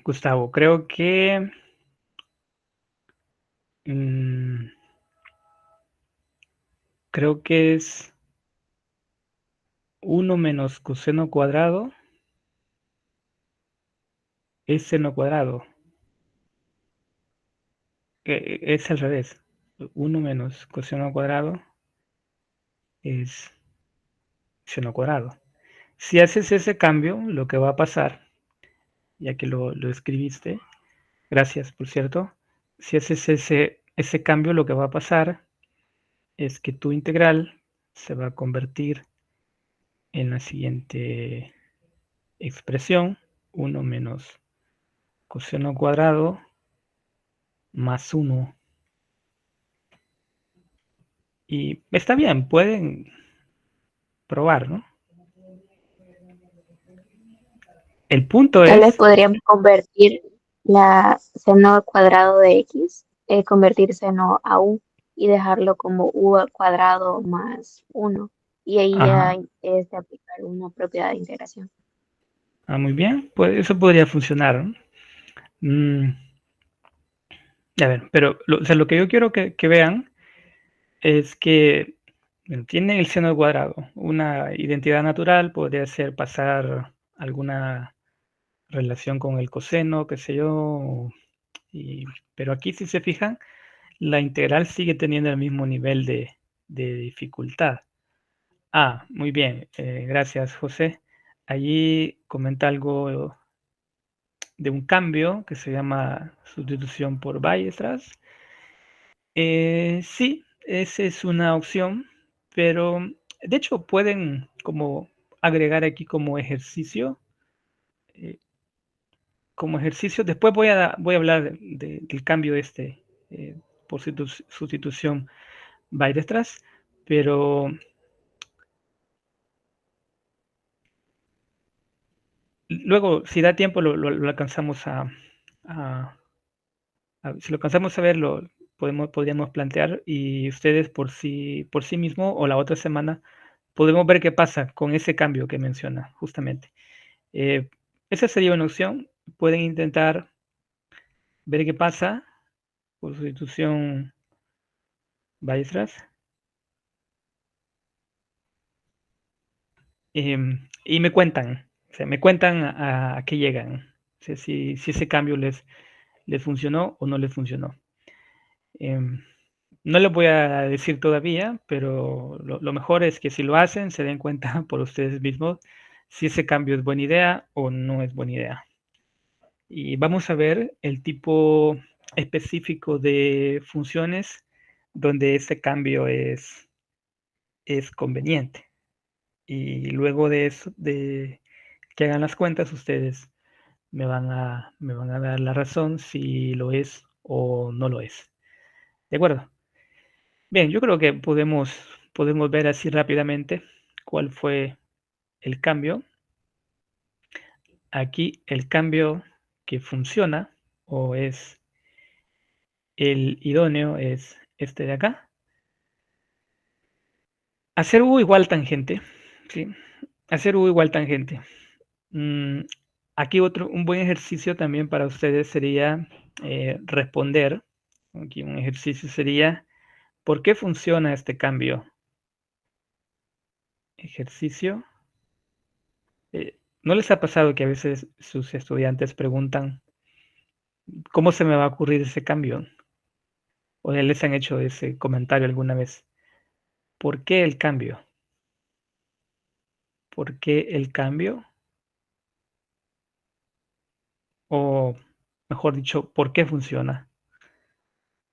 Gustavo, creo que mm, creo que es 1 menos coseno cuadrado es seno cuadrado. Es al revés. 1 menos coseno cuadrado es seno cuadrado. Si haces ese cambio, lo que va a pasar, ya que lo escribiste, gracias por cierto, si haces ese cambio, lo que va a pasar es que tu integral se va a convertir en la siguiente expresión: 1 menos coseno cuadrado más 1. Y está bien, pueden probar, ¿no? El punto Tal vez es, podríamos convertir la seno al cuadrado de x, convertir seno a u y dejarlo como u al cuadrado más 1. Y ahí ya ajá, aplicar una propiedad de integración. muy bien, pues eso podría funcionar, ¿no? A ver, pero o sea, lo que yo quiero que vean es que bueno, tiene el seno al cuadrado. Una identidad natural podría ser pasar alguna relación con el coseno, qué sé yo, pero aquí si se fijan, la integral sigue teniendo el mismo nivel de dificultad. Muy bien, gracias José. Allí comenta algo de un cambio que se llama sustitución por Weierstrass. Sí, esa es una opción, pero de hecho pueden como agregar aquí eh, como ejercicio. Después voy a hablar del cambio por sustitución Weierstrass, pero luego, si da tiempo, lo alcanzamos a, si lo alcanzamos a ver, podríamos plantear y ustedes por sí mismo o la otra semana podemos ver qué pasa con ese cambio que menciona justamente. Eh, Esa sería una opción. Pueden intentar ver qué pasa por sustitución Weierstrass. Y me cuentan, o sea, me cuentan a qué llegan, o sea, si ese cambio les funcionó o no les funcionó. No les voy a decir todavía, pero lo mejor es que si lo hacen, se den cuenta por ustedes mismos si ese cambio es buena idea o no es buena idea. Y vamos a ver el tipo específico de funciones donde ese cambio es conveniente. Y luego de eso, de que hagan las cuentas, ustedes me van a dar la razón si lo es o no lo es. ¿De acuerdo? Bien, yo creo que podemos ver así rápidamente cuál fue el cambio. Aquí el cambio que funciona o es el idóneo es este de acá. Hacer U igual tangente, ¿sí? Hacer U igual tangente. Mm, Aquí un buen ejercicio también para ustedes sería responder. Aquí un ejercicio sería, ¿por qué funciona este cambio? Ejercicio. ¿No les ha pasado que a veces sus estudiantes preguntan, ¿cómo se me va a ocurrir ese cambio? ¿O ya les han hecho ese comentario alguna vez? ¿Por qué el cambio? ¿Por qué el cambio? O mejor dicho, ¿por qué funciona?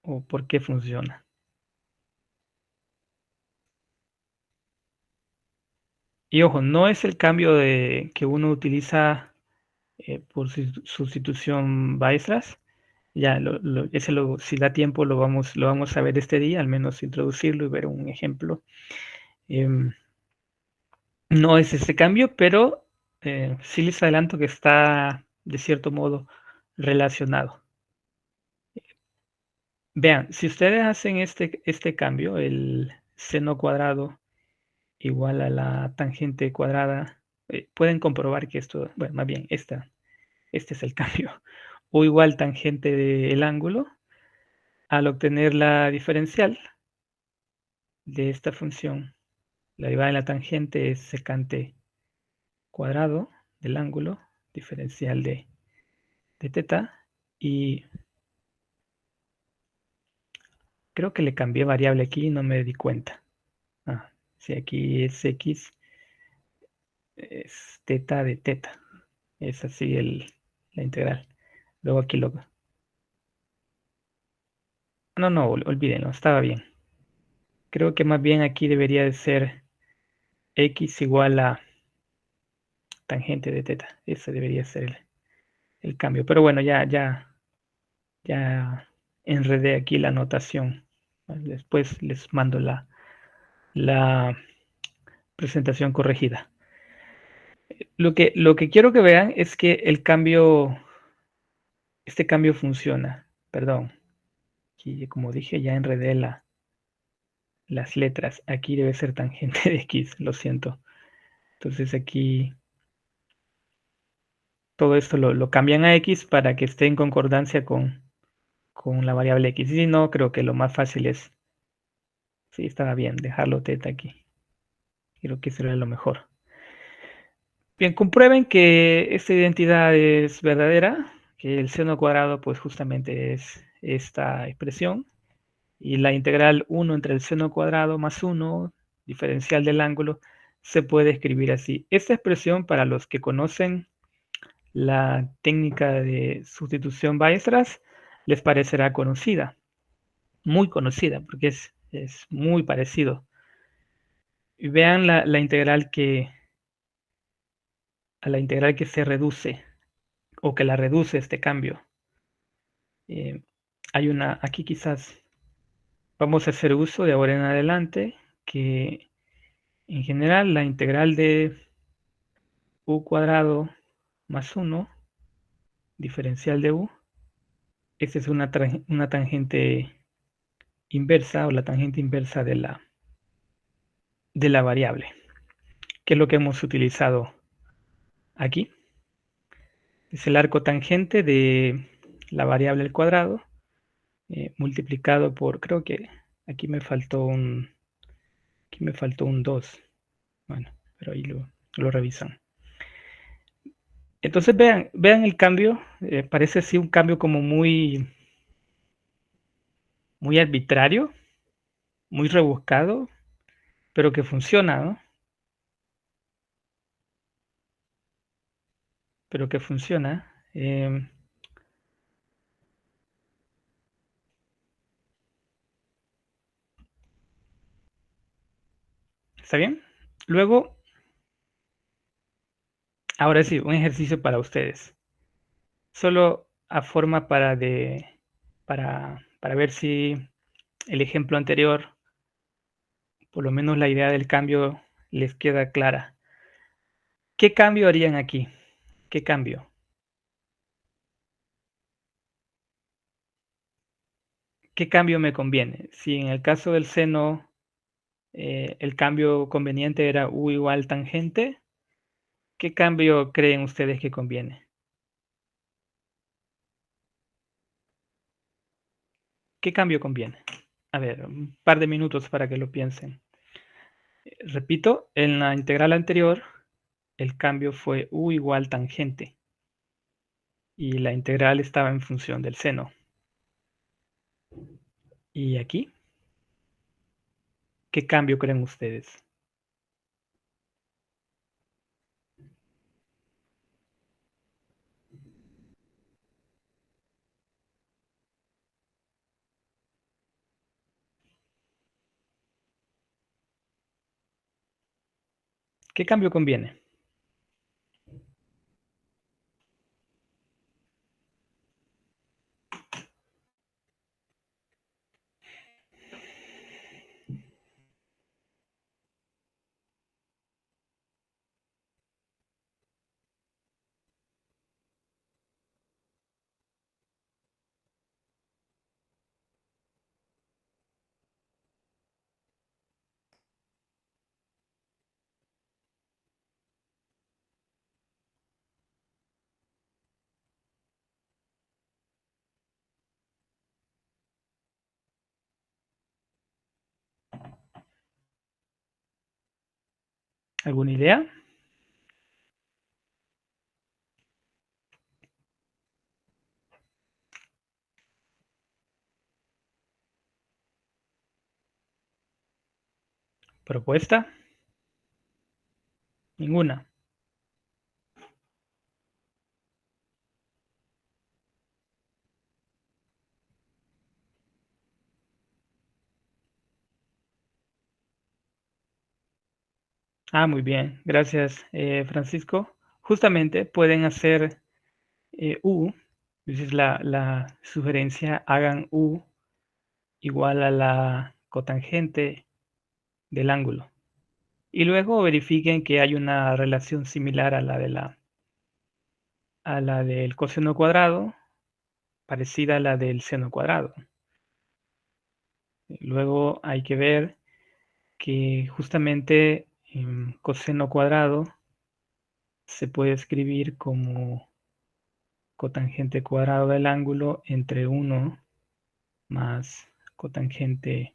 ¿O por qué funciona? Y ojo, no es el cambio que uno utiliza por sustitución Weierstrass. Ya, si da tiempo lo vamos a ver este día, al menos introducirlo y ver un ejemplo. Em, no es ese cambio, pero sí les adelanto que está de cierto modo relacionado. Vean, si ustedes hacen este cambio, el seno cuadrado igual a la tangente cuadrada, pueden comprobar que esto, bueno, más bien Este es el cambio. U igual tangente del ángulo. Al obtener la diferencial de esta función, la derivada de la tangente es secante cuadrado del ángulo, diferencial de teta, y creo que le cambié variable aquí y no me di cuenta. Si aquí es x, es teta de teta. Es así la integral. Luego aquí lo... No, olvídenlo, estaba bien. Creo que más bien aquí debería de ser x igual a tangente de teta. Ese debería ser el cambio. Pero bueno, ya enredé aquí la notación. Después les mando la presentación corregida. Lo que quiero que vean es que este cambio funciona. Perdón, aquí como dije ya enredé las letras. Aquí debe ser tangente de x, lo siento. Entonces aquí todo esto lo cambian a x para que esté en concordancia con la variable x. Y si no, creo que lo más fácil es, sí, estaba bien, dejarlo teta aquí. Creo que sería lo mejor. Bien, comprueben que esta identidad es verdadera, que el seno cuadrado pues justamente es esta expresión, y la integral 1 entre el seno cuadrado más 1, diferencial del ángulo, se puede escribir así. Esta expresión, para los que conocen la técnica de sustitución Weierstrass, les parecerá conocida, muy conocida, porque es muy parecido. Y vean la integral a la integral que se reduce, o que la reduce este cambio. Hay una, aquí quizás vamos a hacer uso de ahora en adelante, que en general la integral de u cuadrado más 1, diferencial de u, esta es una tangente inversa, o la tangente inversa de la variable, que es lo que hemos utilizado aquí. Es el arco tangente de la variable al cuadrado, multiplicado por, creo que aquí me faltó un 2. Bueno, pero ahí lo revisan. Entonces vean el cambio. Parece así un cambio como muy arbitrario, muy rebuscado, pero que funciona, ¿no? Pero que funciona. ¿Está bien? Luego, ahora sí, un ejercicio para ustedes. Solo a forma para ver si el ejemplo anterior, por lo menos la idea del cambio, les queda clara. ¿Qué cambio harían aquí? ¿Qué cambio? ¿Qué cambio me conviene? Si en el caso del seno el cambio conveniente era u igual tangente, ¿qué cambio creen ustedes que conviene? ¿Qué cambio conviene? A ver, un par de minutos para que lo piensen. Repito, en la integral anterior el cambio fue u igual tangente y la integral estaba en función del seno. ¿Y aquí? ¿Qué cambio creen ustedes? ¿Qué cambio conviene? ¿Alguna idea? ¿Propuesta? Ninguna. Muy bien. Gracias, Francisco. Justamente pueden hacer U, esa es la sugerencia, hagan U igual a la cotangente del ángulo. Y luego verifiquen que hay una relación similar a la del coseno cuadrado, parecida a la del seno cuadrado. Luego hay que ver que justamente coseno cuadrado se puede escribir como cotangente cuadrado del ángulo entre 1 más cotangente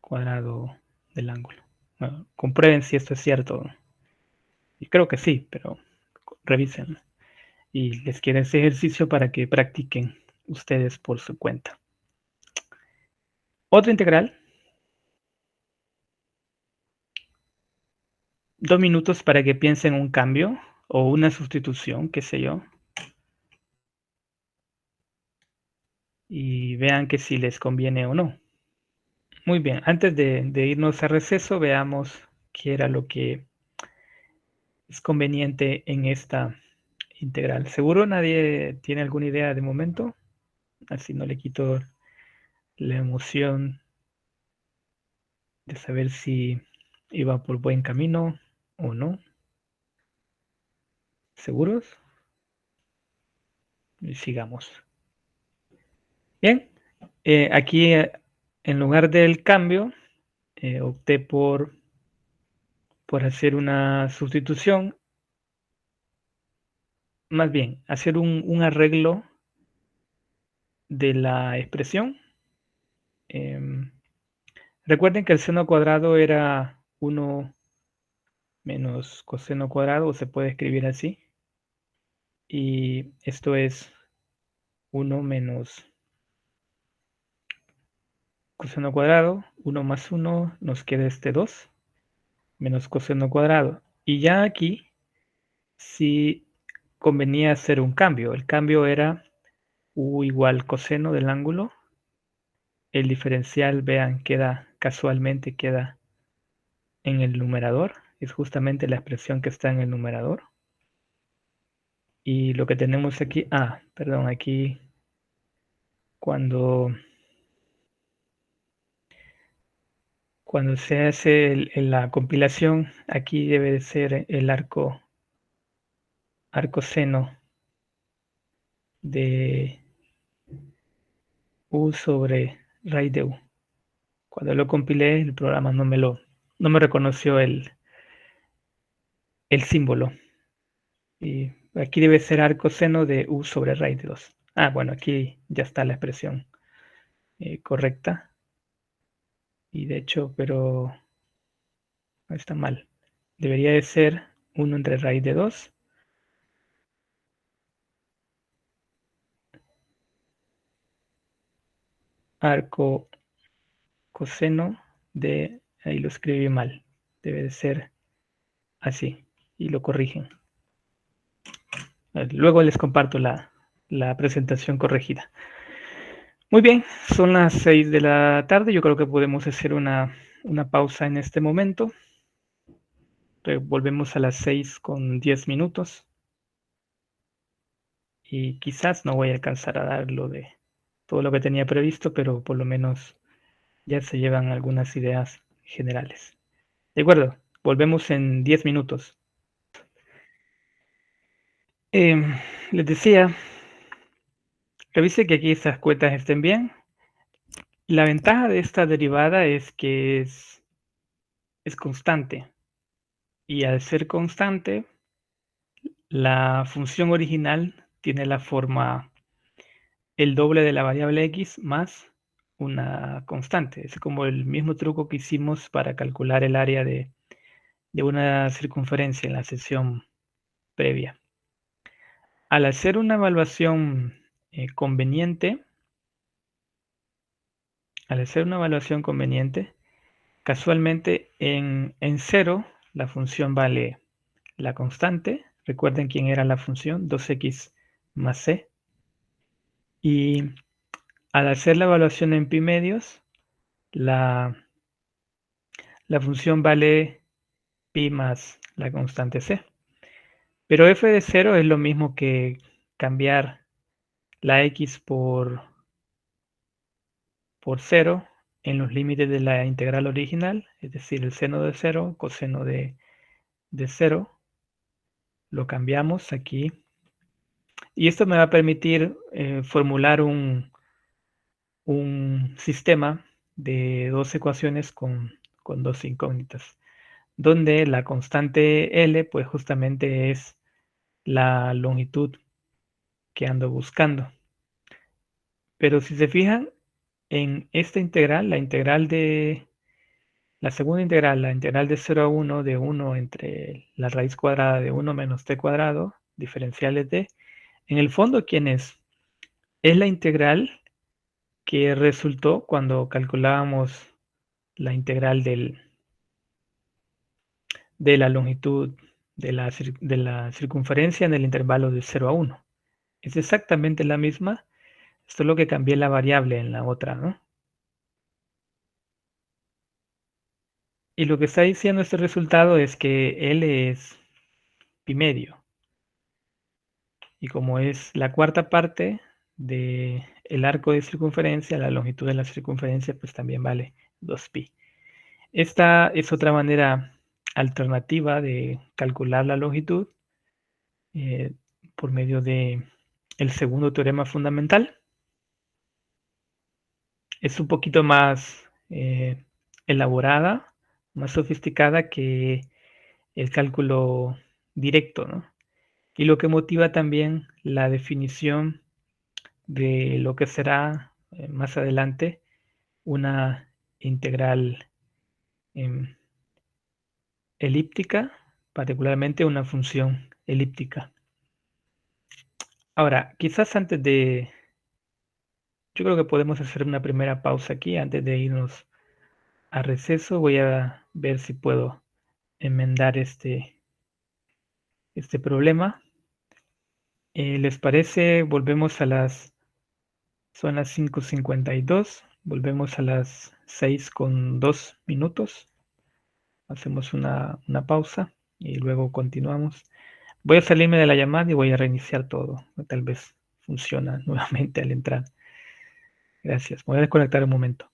cuadrado del ángulo. Bueno, comprueben si esto es cierto. Y creo que sí, pero revisen. Y les quiero ese ejercicio para que practiquen ustedes por su cuenta. Otra integral. 2 minutos para que piensen un cambio o una sustitución, qué sé yo. Y vean que si les conviene o no. Muy bien, antes de irnos a receso, veamos qué era lo que es conveniente en esta integral. ¿Seguro nadie tiene alguna idea de momento? Así no le quito la emoción de saber si iba por buen camino o no. ¿Seguros? Y sigamos. Bien, aquí en lugar del cambio, opté por hacer una sustitución, más bien, hacer un arreglo de la expresión. Recuerden que el seno cuadrado era 1 menos coseno cuadrado, o se puede escribir así. Y esto es 1 menos coseno cuadrado, 1 más 1, nos queda este 2, menos coseno cuadrado. Y ya aquí sí convenía hacer un cambio. El cambio era u igual coseno del ángulo. El diferencial, vean, casualmente queda en el numerador. Es justamente la expresión que está en el numerador. Y lo que tenemos aquí, perdón, aquí cuando se hace la compilación, aquí debe de ser el arco seno de u sobre raíz de u. Cuando lo compilé, el programa no me reconoció el símbolo. Y aquí debe ser arco seno de u sobre raíz de 2. Bueno, aquí ya está la expresión correcta. Y de hecho, pero está mal. Debería de ser 1 entre raíz de 2. Arco coseno de, ahí lo escribí mal. Debe de ser así. Y lo corrigen. Luego les comparto la presentación corregida. Muy bien, son las 6 de la tarde. Yo creo que podemos hacer una pausa en este momento. Volvemos a las 6 con 10 minutos. Y quizás no voy a alcanzar a dar todo lo que tenía previsto, pero por lo menos ya se llevan algunas ideas generales. De acuerdo, volvemos en 10 minutos. Les decía, revise que aquí estas cuentas estén bien. La ventaja de esta derivada es que es constante. Y al ser constante, la función original tiene la forma el doble de la variable x más una constante. Es como el mismo truco que hicimos para calcular el área de de una circunferencia en la sesión previa. Al hacer una evaluación conveniente, casualmente en 0 la función vale la constante. Recuerden quién era la función, 2x más c. Y al hacer la evaluación en pi medios, la función vale pi más la constante c. Pero f de 0 es lo mismo que cambiar la x por 0 en los límites de la integral original, es decir, el seno de 0, coseno de 0. Lo cambiamos aquí. Y esto me va a permitir formular un sistema de dos ecuaciones con dos incógnitas, donde la constante L pues justamente es la longitud que ando buscando. Pero si se fijan en esta integral, la segunda integral, la integral de 0 a 1 de 1 entre la raíz cuadrada de 1 menos t cuadrado, diferenciales de, en el fondo, ¿quién es? Es la integral que resultó cuando calculábamos la integral de la longitud de la circunferencia en el intervalo de 0 a 1. Es exactamente la misma, esto es lo que cambié la variable en la otra, ¿no? Y lo que está diciendo este resultado es que L es pi medio. Y como es la cuarta parte del arco de circunferencia, la longitud de la circunferencia pues también vale 2pi. Esta es otra manera alternativa de calcular la longitud por medio de el segundo teorema fundamental. Es un poquito más elaborada, más sofisticada que el cálculo directo, ¿no? Y lo que motiva también la definición de lo que será más adelante una integral elíptica, particularmente una función elíptica. Ahora, quizás yo creo que podemos hacer una primera pausa aquí antes de irnos a receso. Voy a ver si puedo enmendar este problema. ¿Les parece? Volvemos a son las 5:52, volvemos a las 6:02. Hacemos una pausa y luego continuamos. Voy a salirme de la llamada y voy a reiniciar todo. Tal vez funciona nuevamente al entrar. Gracias. Voy a desconectar un momento.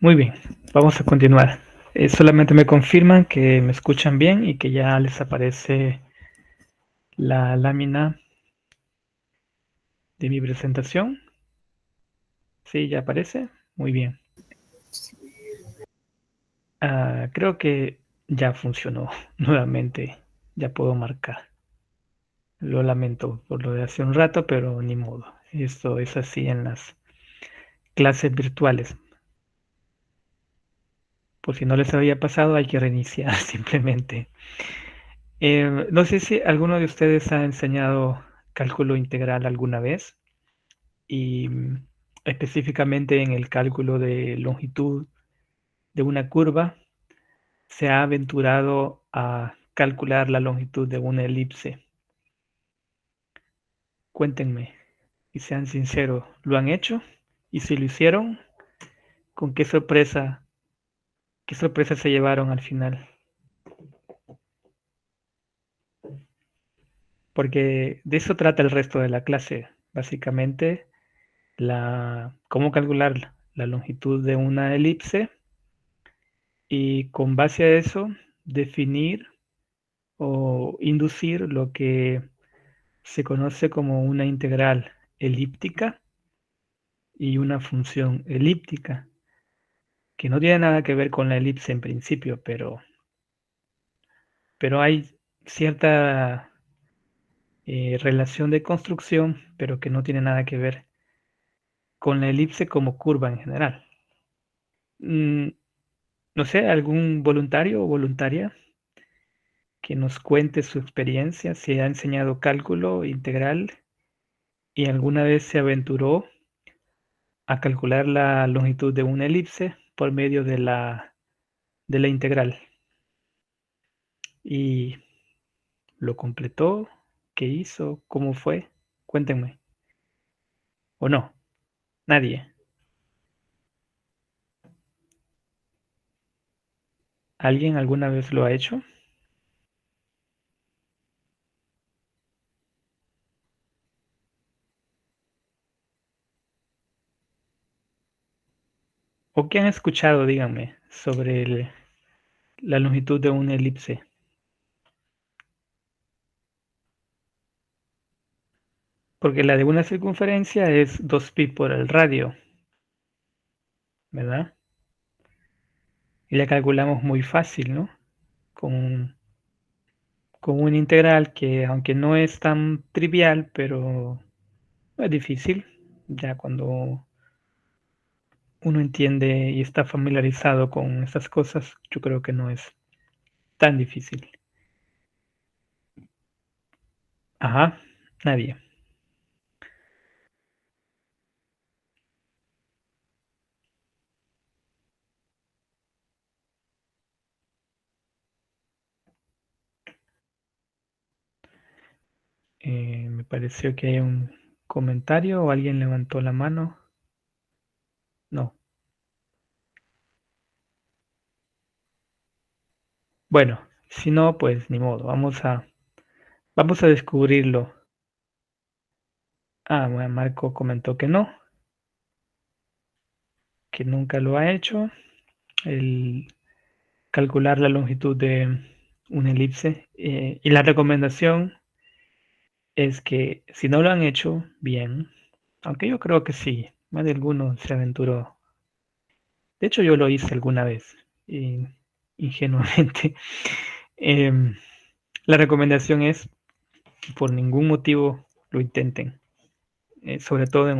Muy bien, vamos a continuar. Solamente me confirman que me escuchan bien y que ya les aparece la lámina de mi presentación. Sí, ya aparece. Muy bien. Creo que ya funcionó nuevamente. Ya puedo marcar. Lo lamento por lo de hace un rato, pero ni modo. Esto es así en las clases virtuales. Por si no les había pasado, hay que reiniciar simplemente. No sé si alguno de ustedes ha enseñado cálculo integral alguna vez y específicamente en el cálculo de longitud de una curva se ha aventurado a calcular la longitud de una elipse. Cuéntenme y sean sinceros, ¿lo han hecho? Y si lo hicieron, ¿con qué sorpresa se llevaron al final? Porque de eso trata el resto de la clase, básicamente cómo calcular la longitud de una elipse y con base a eso definir o inducir lo que se conoce como una integral elíptica y una función elíptica, que no tiene nada que ver con la elipse en principio, pero hay cierta relación de construcción, pero que no tiene nada que ver con la elipse como curva en general. No sé, algún voluntario o voluntaria que nos cuente su experiencia, si ha enseñado cálculo integral y alguna vez se aventuró a calcular la longitud de una elipse por medio de la integral. Y lo completó, ¿qué hizo? ¿Cómo fue? Cuéntenme. ¿O no? Nadie. ¿Alguien alguna vez lo ha hecho? ¿O qué han escuchado, díganme, sobre la longitud de una elipse? Porque la de una circunferencia es 2pi por el radio, ¿verdad? Y la calculamos muy fácil, ¿no? Con, con una integral que, aunque no es tan trivial, pero no es difícil, ya cuando uno entiende y está familiarizado con estas cosas, yo creo que no es tan difícil. Ajá, nadie. Me pareció que hay un comentario o alguien levantó la mano. No. Bueno, si no, pues ni modo. Vamos a descubrirlo. Bueno, Marco comentó que no, que nunca lo ha hecho. El calcular la longitud de una elipse. Y la recomendación es que si no lo han hecho, bien. Aunque yo creo que sí, más de alguno se aventuró. De hecho, yo lo hice alguna vez, ingenuamente. Em, la recomendación es, por ningún motivo, lo intenten. Sobre todo en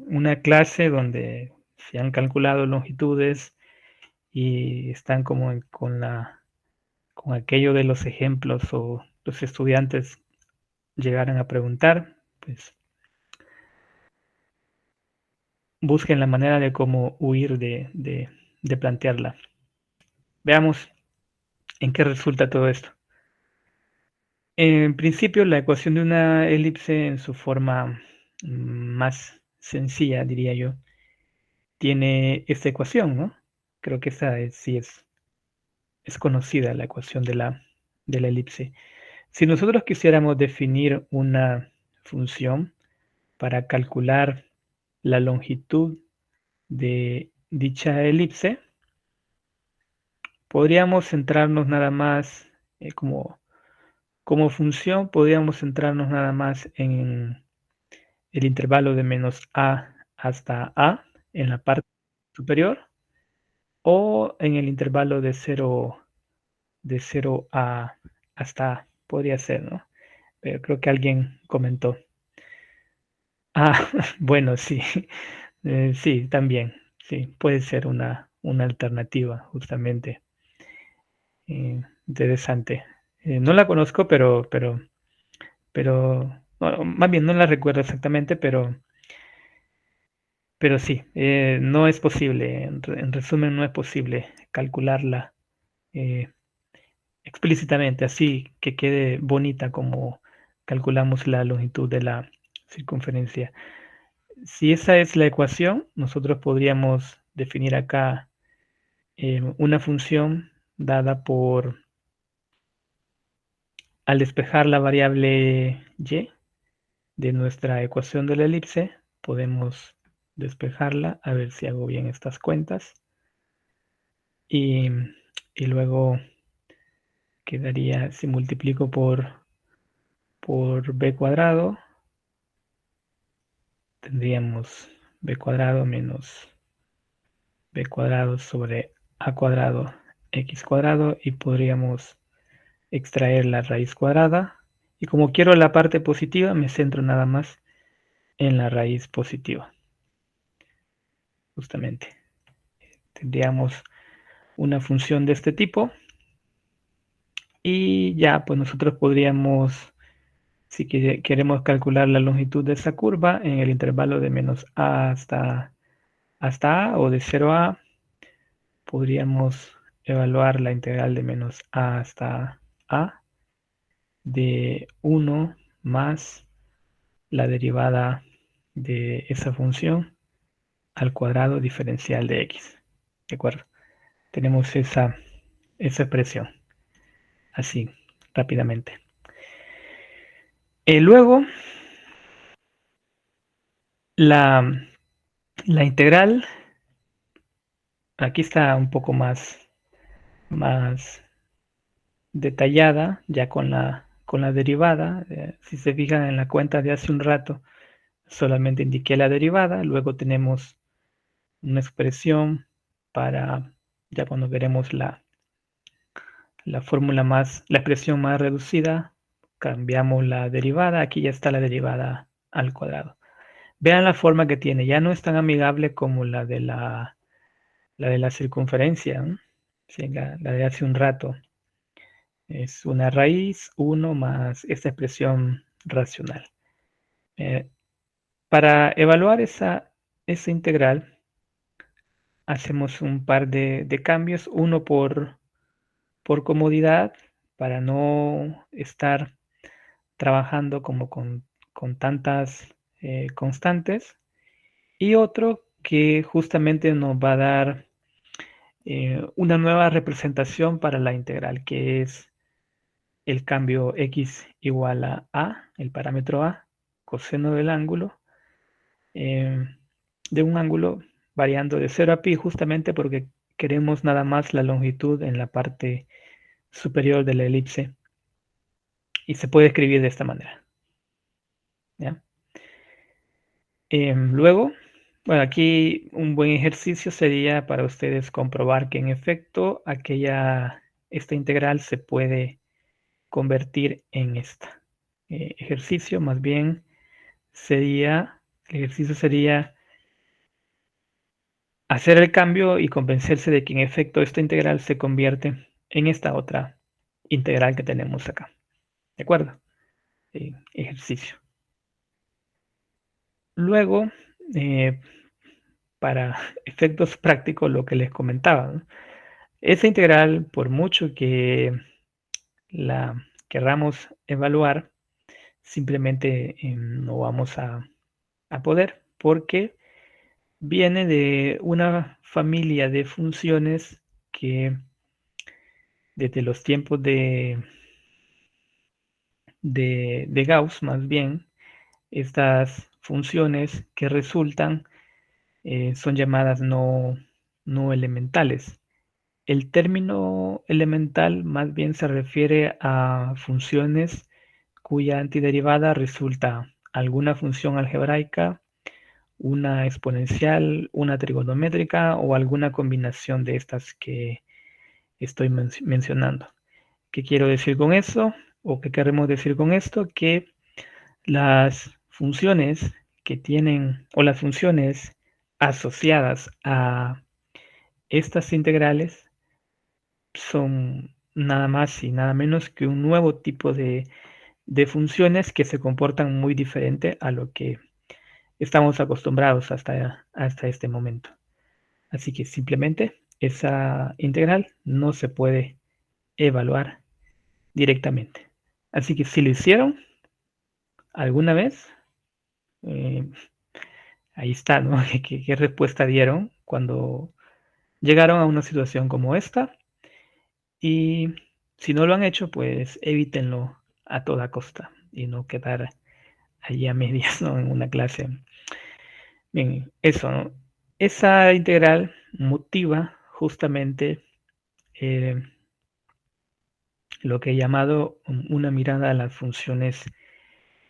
una clase donde se han calculado longitudes y están como con aquello de los ejemplos o los estudiantes llegaran a preguntar, pues busquen la manera de cómo huir de plantearla. Veamos en qué resulta todo esto. En principio, la ecuación de una elipse en su forma más sencilla, diría yo, tiene esta ecuación, ¿no? Creo que esa sí es conocida, la ecuación de la elipse. Si nosotros quisiéramos definir una función para calcular la longitud de dicha elipse, podríamos centrarnos nada más como función, podríamos centrarnos nada más en el intervalo de menos a hasta a en la parte superior, o en el intervalo de 0 a hasta a, podría ser, ¿no? Pero creo que alguien comentó. Ah, bueno, sí, sí, también, sí, puede ser una alternativa, justamente. Interesante. No la conozco, no, más bien no la recuerdo exactamente, pero sí, no es posible, en resumen, no es posible calcularla eh, explícitamente, así que quede bonita como calculamos la longitud de la circunferencia. Si esa es la ecuación, nosotros podríamos definir acá una función dada por, al despejar la variable y de nuestra ecuación de la elipse, podemos despejarla, a ver si hago bien estas cuentas, y, y luego quedaría, si multiplico por b cuadrado, tendríamos b cuadrado menos b cuadrado sobre a cuadrado x cuadrado, y podríamos extraer la raíz cuadrada, y como quiero la parte positiva me centro nada más en la raíz positiva, justamente. Tendríamos una función de este tipo, y ya pues nosotros podríamos, si queremos calcular la longitud de esa curva en el intervalo de menos a hasta a, o de 0 a, podríamos evaluar la integral de menos a hasta a de 1 más la derivada de esa función al cuadrado diferencial de x. ¿De acuerdo? Tenemos esa expresión, así, rápidamente. Luego, la integral, aquí está un poco más detallada, ya con la derivada. Si se fijan en la cuenta de hace un rato, solamente indiqué la derivada. Luego tenemos una expresión para, ya cuando veremos la fórmula la expresión más reducida, cambiamos la derivada. Aquí ya está la derivada al cuadrado. Vean la forma que tiene, ya no es tan amigable como la de la circunferencia, ¿no? Sí, la de hace un rato. Es una raíz 1 más esta expresión racional. Para evaluar esa integral, hacemos un par de cambios. Uno por comodidad, para no estar trabajando como con tantas constantes. Y otro que justamente nos va a dar una nueva representación para la integral, que es el cambio x igual a, el parámetro a, coseno del ángulo, de un ángulo variando de 0 a pi, justamente porque queremos nada más la longitud en la parte superior de la elipse, y se puede escribir de esta manera. ¿Ya? Luego, bueno, aquí un buen ejercicio sería para ustedes comprobar que en efecto esta integral se puede convertir en esta. Ejercicio más bien el ejercicio sería hacer el cambio y convencerse de que en efecto esta integral se convierte en esta otra integral que tenemos acá. ¿De acuerdo? Ejercicio. Luego, para efectos prácticos, lo que les comentaba, ¿no? Esa integral, por mucho que la querramos evaluar, simplemente no vamos a poder, porque viene de una familia de funciones que desde los tiempos de Gauss, más bien, estas funciones que resultan son llamadas no no elementales. El término elemental más bien se refiere a funciones cuya antiderivada resulta alguna función algebraica, una exponencial, una trigonométrica o alguna combinación de estas que estoy mencionando. ¿Qué quiero decir con eso? ¿O qué queremos decir con esto? Que las funciones que tienen, o las funciones asociadas a estas integrales son nada más y nada menos que un nuevo tipo de funciones que se comportan muy diferente a lo que estamos acostumbrados hasta este momento. Así que simplemente esa integral no se puede evaluar directamente. Así que si lo hicieron alguna vez, eh, ahí está, ¿no? ¿Qué respuesta dieron cuando llegaron a una situación como esta? Y si no lo han hecho, pues evítenlo a toda costa y no quedar allí a medias, ¿no? En una clase. Bien, eso, ¿no? Esa integral motiva justamente eh, lo que he llamado una mirada a las funciones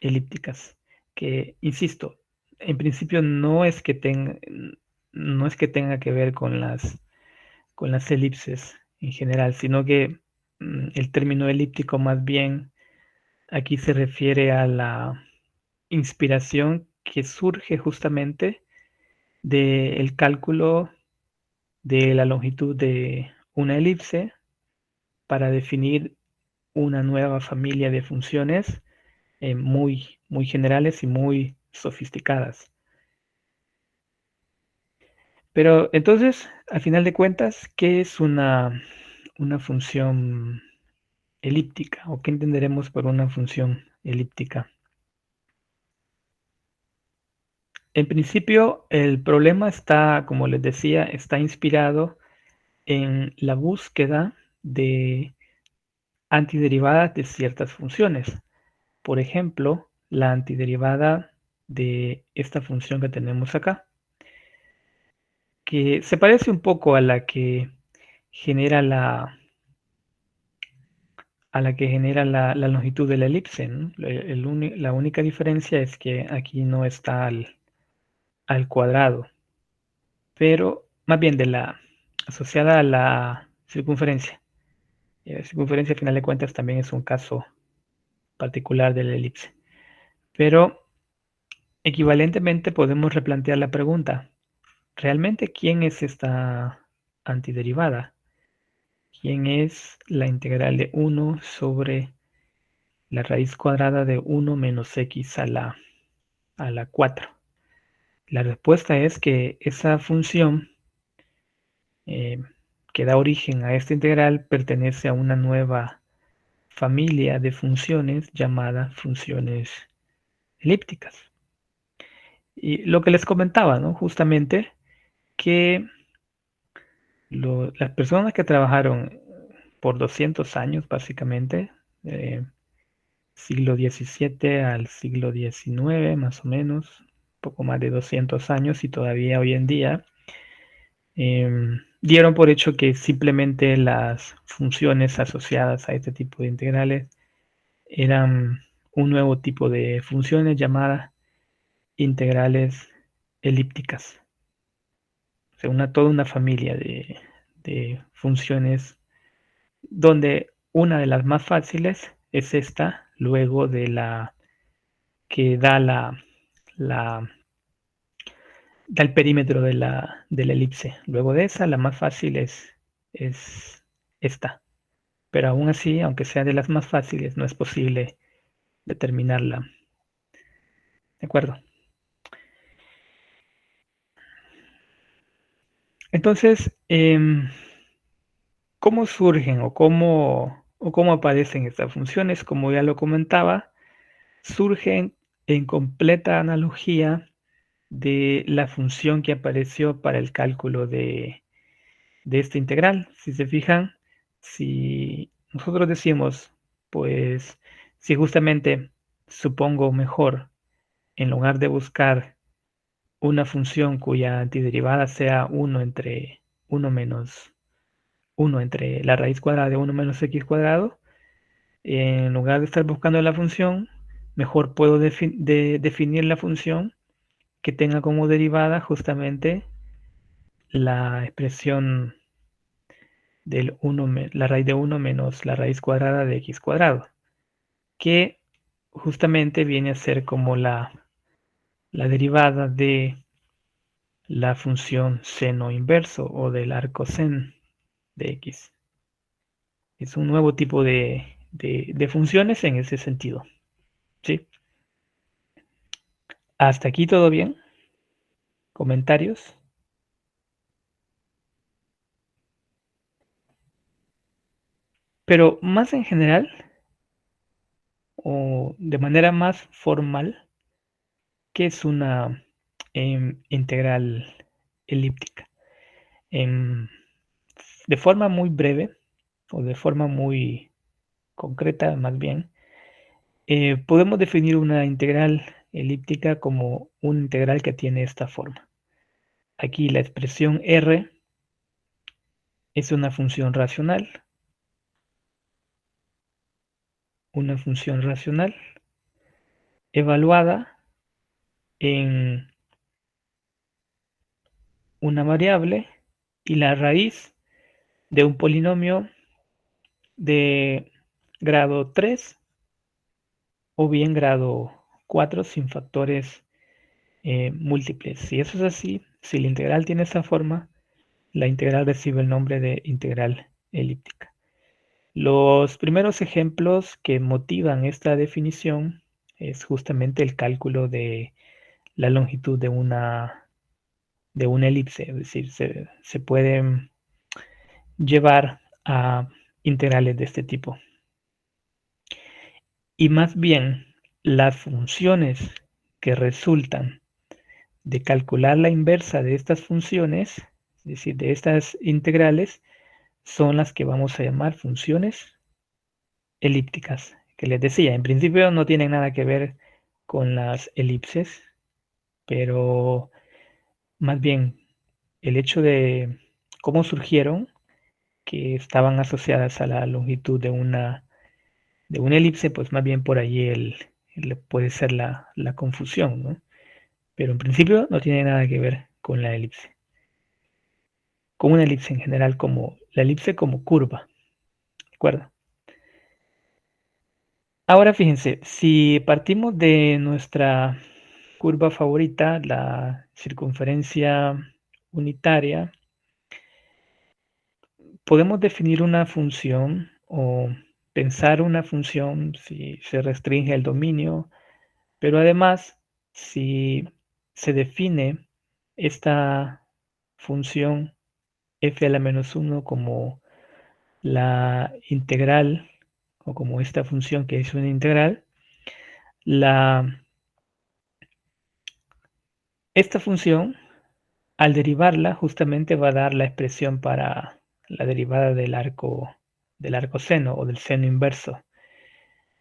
elípticas, que, insisto, en principio no es que tenga que ver con las elipses en general, sino que el término elíptico más bien aquí se refiere a la inspiración que surge justamente del cálculo de la longitud de una elipse para definir una nueva familia de funciones muy, muy generales y muy sofisticadas. Pero entonces, a final de cuentas, ¿qué es una función elíptica? ¿O qué entenderemos por una función elíptica? En principio, el problema está, como les decía, está inspirado en la búsqueda de antiderivadas de ciertas funciones. Por ejemplo, la antiderivada de esta función que tenemos acá, que se parece un poco a la que genera la longitud de la elipse, ¿no? La única diferencia es que aquí no está al cuadrado, pero más bien asociada a la circunferencia. La circunferencia, a final de cuentas, también es un caso particular de la elipse. Pero equivalentemente podemos replantear la pregunta: ¿realmente quién es esta antiderivada? ¿Quién es la integral de 1 sobre la raíz cuadrada de 1 menos x a la 4? La respuesta es que esa función que da origen a esta integral pertenece a una nueva familia de funciones llamada funciones elípticas. Y lo que les comentaba, ¿no? Justamente que las personas que trabajaron por 200 años, básicamente, siglo XVII al siglo XIX, más o menos, poco más de 200 años, y todavía hoy en día, dieron por hecho que simplemente las funciones asociadas a este tipo de integrales eran un nuevo tipo de funciones llamadas integrales elípticas. O sea, toda una familia de funciones donde una de las más fáciles es esta, luego de la que da el perímetro de la elipse. Luego de esa, la más fácil es esta. Pero aún así, aunque sea de las más fáciles, no es posible determinarla. ¿De acuerdo? Entonces, ¿cómo surgen o cómo aparecen estas funciones? Como ya lo comentaba, surgen en completa analogía de la función que apareció para el cálculo de esta integral. Si se fijan, si nosotros decimos, pues, si justamente supongo mejor, en lugar de buscar una función cuya antiderivada sea 1 entre 1 menos 1 entre la raíz cuadrada de 1 menos x cuadrado, en lugar de estar buscando la función, mejor puedo definir la función que tenga como derivada justamente la expresión del 1, la raíz de 1 menos la raíz cuadrada de x cuadrado, que justamente viene a ser como la derivada de la función seno inverso o del arcoseno de x. Es un nuevo tipo de funciones en ese sentido. ¿Sí? ¿Hasta aquí todo bien? ¿Comentarios? Pero más en general, o de manera más formal, ¿qué es una integral elíptica? De forma muy breve, o de forma muy concreta más bien, podemos definir una integral elíptica como una integral que tiene esta forma. Aquí la expresión r es una función racional evaluada en una variable y la raíz de un polinomio de grado 3 o bien grado 4 sin factores múltiples. Si eso es así, si la integral tiene esa forma, la integral recibe el nombre de integral elíptica. Los primeros ejemplos que motivan esta definición es justamente el cálculo de la longitud de una elipse, es decir, se pueden llevar a integrales de este tipo. Y más bien, las funciones que resultan de calcular la inversa de estas funciones, es decir, de estas integrales, son las que vamos a llamar funciones elípticas, que les decía, en principio no tienen nada que ver con las elipses, pero más bien el hecho de cómo surgieron, que estaban asociadas a la longitud de una elipse, pues más bien por allí puede ser la confusión, ¿no? Pero en principio no tiene nada que ver con la elipse. Con una elipse en general, como la elipse como curva, ¿de acuerdo? Ahora fíjense, si partimos de nuestra curva favorita, la circunferencia unitaria, podemos definir una función o pensar una función si se restringe el dominio, pero además si se define esta función f a la menos 1 como la integral o como esta función que es una integral, esta función al derivarla justamente va a dar la expresión para la derivada del arcoseno o del seno inverso.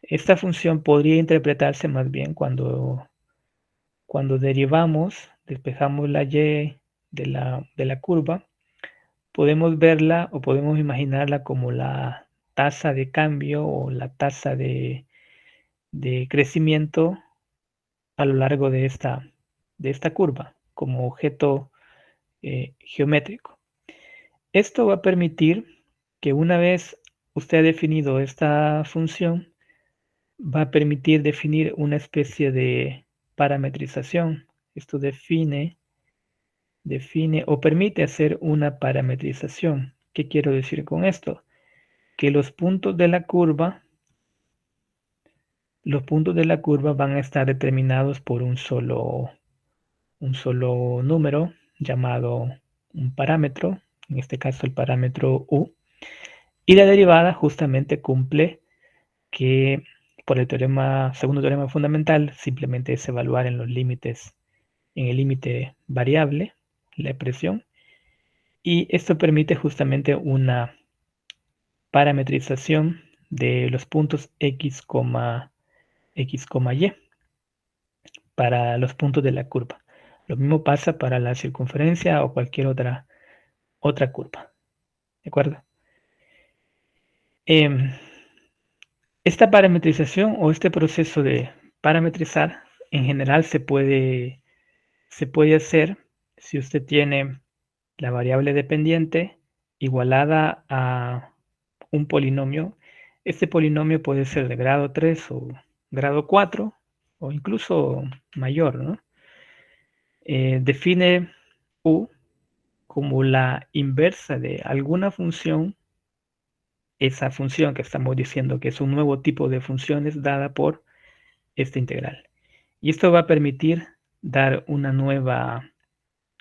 Esta función podría interpretarse más bien cuando derivamos, despejamos la y de la curva, podemos verla o podemos imaginarla como la tasa de cambio o la tasa de crecimiento a lo largo de esta curva como objeto geométrico. Esto va a permitir que una vez usted ha definido esta función, va a permitir definir una especie de parametrización. Esto define o permite hacer una parametrización. ¿Qué quiero decir con esto? Que los puntos de la curva van a estar determinados por un solo número llamado un parámetro, en este caso el parámetro u, y la derivada justamente cumple que por el segundo teorema fundamental simplemente es evaluar en el límite variable la expresión, y esto permite justamente una parametrización de los puntos x, y para los puntos de la curva. Lo mismo pasa para la circunferencia o cualquier otra otra curva, ¿de acuerdo? Esta parametrización o este proceso de parametrizar en general se puede hacer si usted tiene la variable dependiente igualada a un polinomio. Este polinomio puede ser de grado 3 o grado 4 o incluso mayor, ¿no? Define u como la inversa de alguna función, esa función que estamos diciendo que es un nuevo tipo de funciones dada por esta integral. Y esto va a permitir dar una nueva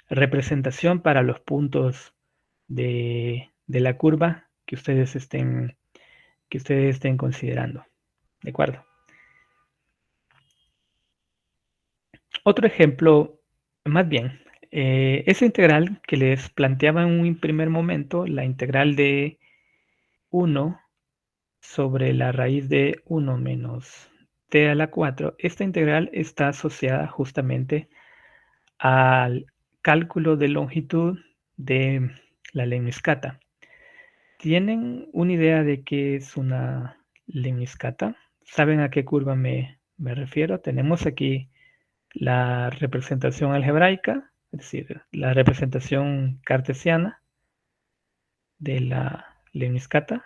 representación para los puntos de la curva que ustedes estén considerando. ¿De acuerdo? Otro ejemplo, más bien, esa integral que les planteaba en un primer momento, la integral de 1 sobre la raíz de 1 menos t a la 4, esta integral está asociada justamente al cálculo de longitud de la lemniscata. ¿Tienen una idea de qué es una lemniscata? ¿Saben a qué curva me refiero? Tenemos aquí la representación algebraica, es decir, la representación cartesiana de la lemniscata,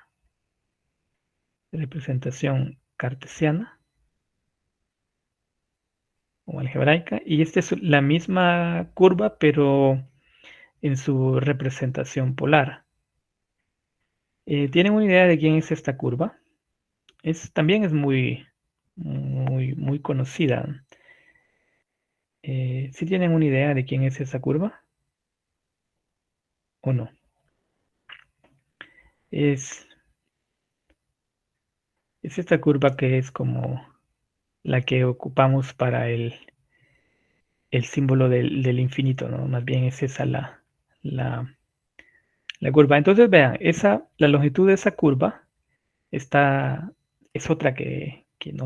representación cartesiana o algebraica, y esta es la misma curva, pero en su representación polar. ¿Tienen una idea de quién es esta curva? También es muy conocida. ¿Sí tienen una idea de quién es esa curva o no? Es esta curva que es como la que ocupamos para el símbolo del infinito, ¿no? Más bien es esa la curva. Entonces vean, la longitud de esa curva es otra que no,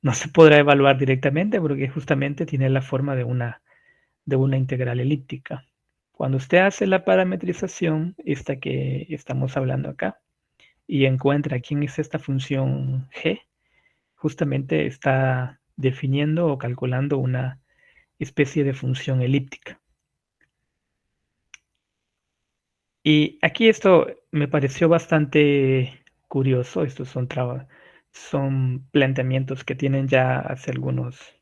no se podrá evaluar directamente porque justamente tiene la forma de una integral elíptica. Cuando usted hace la parametrización, esta que estamos hablando acá, y encuentra quién es esta función g, justamente está definiendo o calculando una especie de función elíptica. Y aquí esto me pareció bastante curioso. Estos son planteamientos que tienen ya hace algunos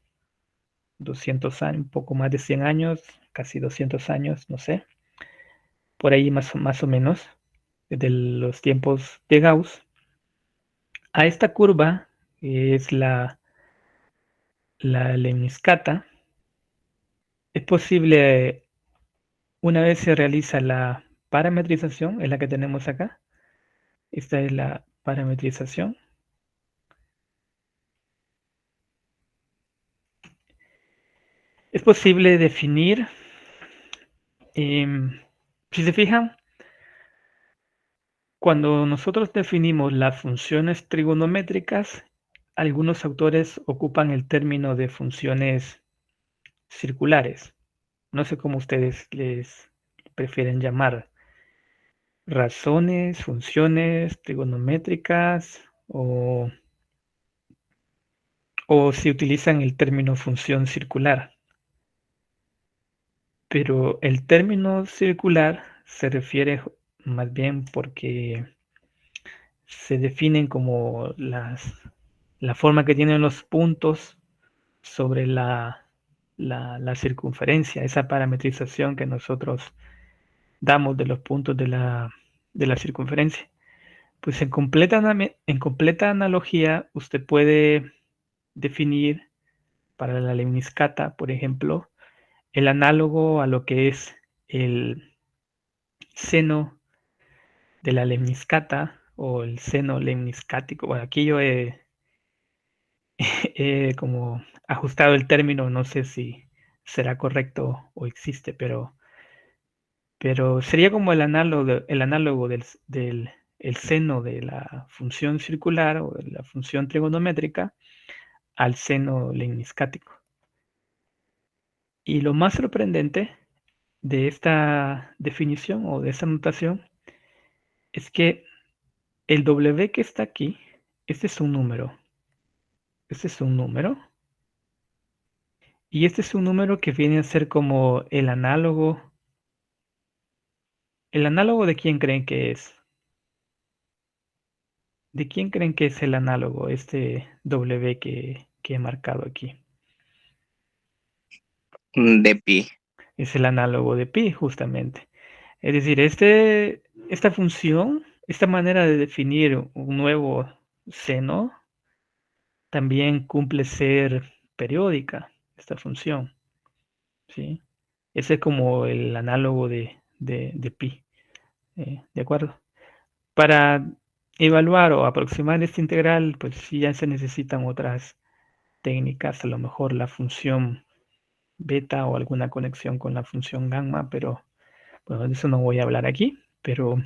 200 años, un poco más de 100 años, casi 200 años, no sé, por ahí más o menos, de los tiempos de Gauss. A esta curva, que es la lemniscata, es posible, una vez se realiza la parametrización, es la que tenemos acá. Esta es la parametrización. Es posible definir, si se fijan, cuando nosotros definimos las funciones trigonométricas, algunos autores ocupan el término de funciones circulares. No sé cómo ustedes les prefieren llamar. Razones, funciones trigonométricas o si utilizan el término función circular. Pero el término circular se refiere más bien porque se definen como la forma que tienen los puntos sobre la circunferencia, esa parametrización que nosotros damos de los puntos de la circunferencia. Pues en completa analogía, usted puede definir para la lemniscata, por ejemplo, el análogo a lo que es el seno de la lemniscata o el seno lemniscático. Bueno, aquí yo he como ajustado el término, no sé si será correcto o existe, pero sería como el análogo del el seno de la función circular o de la función trigonométrica al seno lemniscático. Y lo más sorprendente de esta definición o de esta notación es que el W que está aquí, este es un número. Este es un número. Y este es un número que viene a ser como el análogo. ¿El análogo de quién creen que es? ¿De quién creen que es el análogo, este W que he marcado aquí? De pi. Es el análogo de pi, justamente. Es decir, esta función, esta manera de definir un nuevo seno, también cumple ser periódica, esta función, ¿sí? Ese es como el análogo de pi, ¿de acuerdo? Para evaluar o aproximar esta integral, pues sí ya se necesitan otras técnicas, a lo mejor la función beta o alguna conexión con la función gamma, pero bueno, de eso no voy a hablar aquí, pero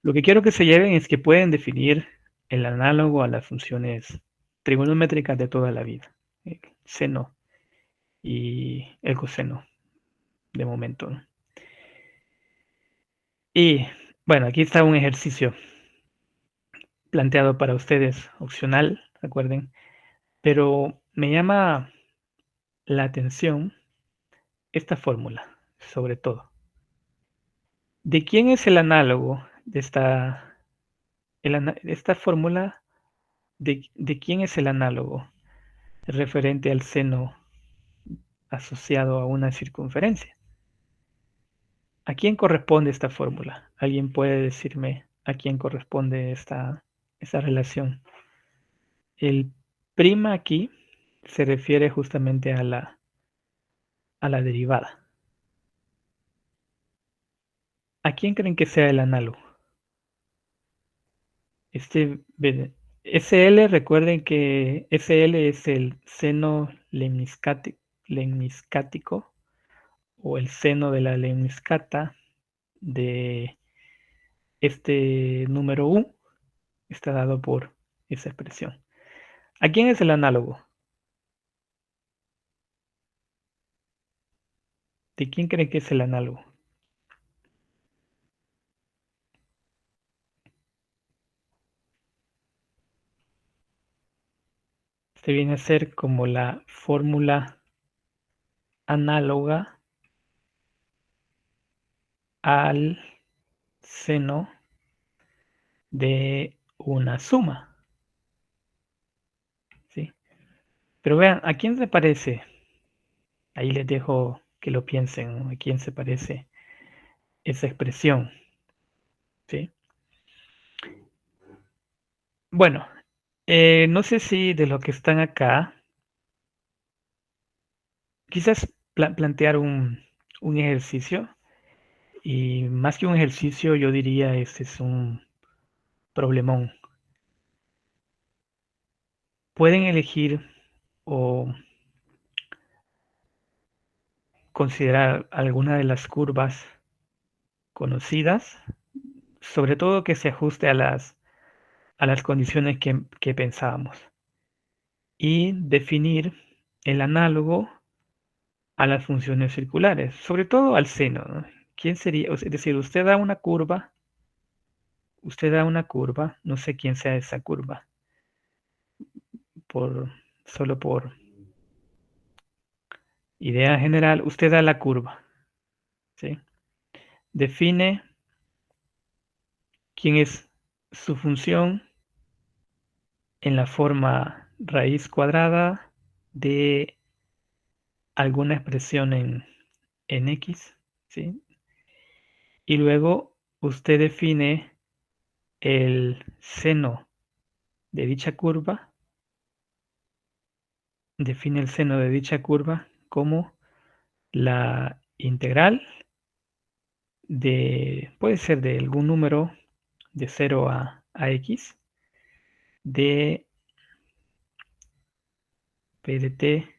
lo que quiero que se lleven es que pueden definir el análogo a las funciones trigonométricas de toda la vida, el seno y el coseno, de momento, ¿no? Y bueno, aquí está un ejercicio planteado para ustedes, opcional, recuerden, pero me llama la atención esta fórmula, sobre todo. ¿De quién es el análogo de esta fórmula? ¿De quién es el análogo referente al seno asociado a una circunferencia? ¿A quién corresponde esta fórmula? ¿Alguien puede decirme a quién corresponde esta relación? El prima aquí se refiere justamente a la derivada. ¿A quién creen que sea el análogo? SL, recuerden que SL es el seno lemniscático o el seno de la lemniscata de este número U, está dado por esa expresión. ¿A quién es el análogo? ¿De quién creen que es el análogo? Este viene a ser como la fórmula análoga al seno de una suma, ¿sí? Pero vean, ¿a quién se parece? Ahí les dejo que lo piensen, ¿no? ¿A quién se parece esa expresión? ¿Sí? Bueno, no sé si de lo que están acá, quizás plantear un ejercicio, y más que un ejercicio, yo diría este es un problemón. Pueden elegir o considerar alguna de las curvas conocidas, sobre todo que se ajuste a las condiciones que pensábamos, y definir el análogo a las funciones circulares, sobre todo al seno, ¿no? ¿Quién sería? Es decir, usted da una curva, no sé quién sea esa curva, solo por idea general, usted da la curva, ¿sí? Define quién es su función en la forma raíz cuadrada de alguna expresión en X, ¿sí? Y luego usted define el seno de dicha curva, como la integral puede ser de algún número de 0 a X, de P de t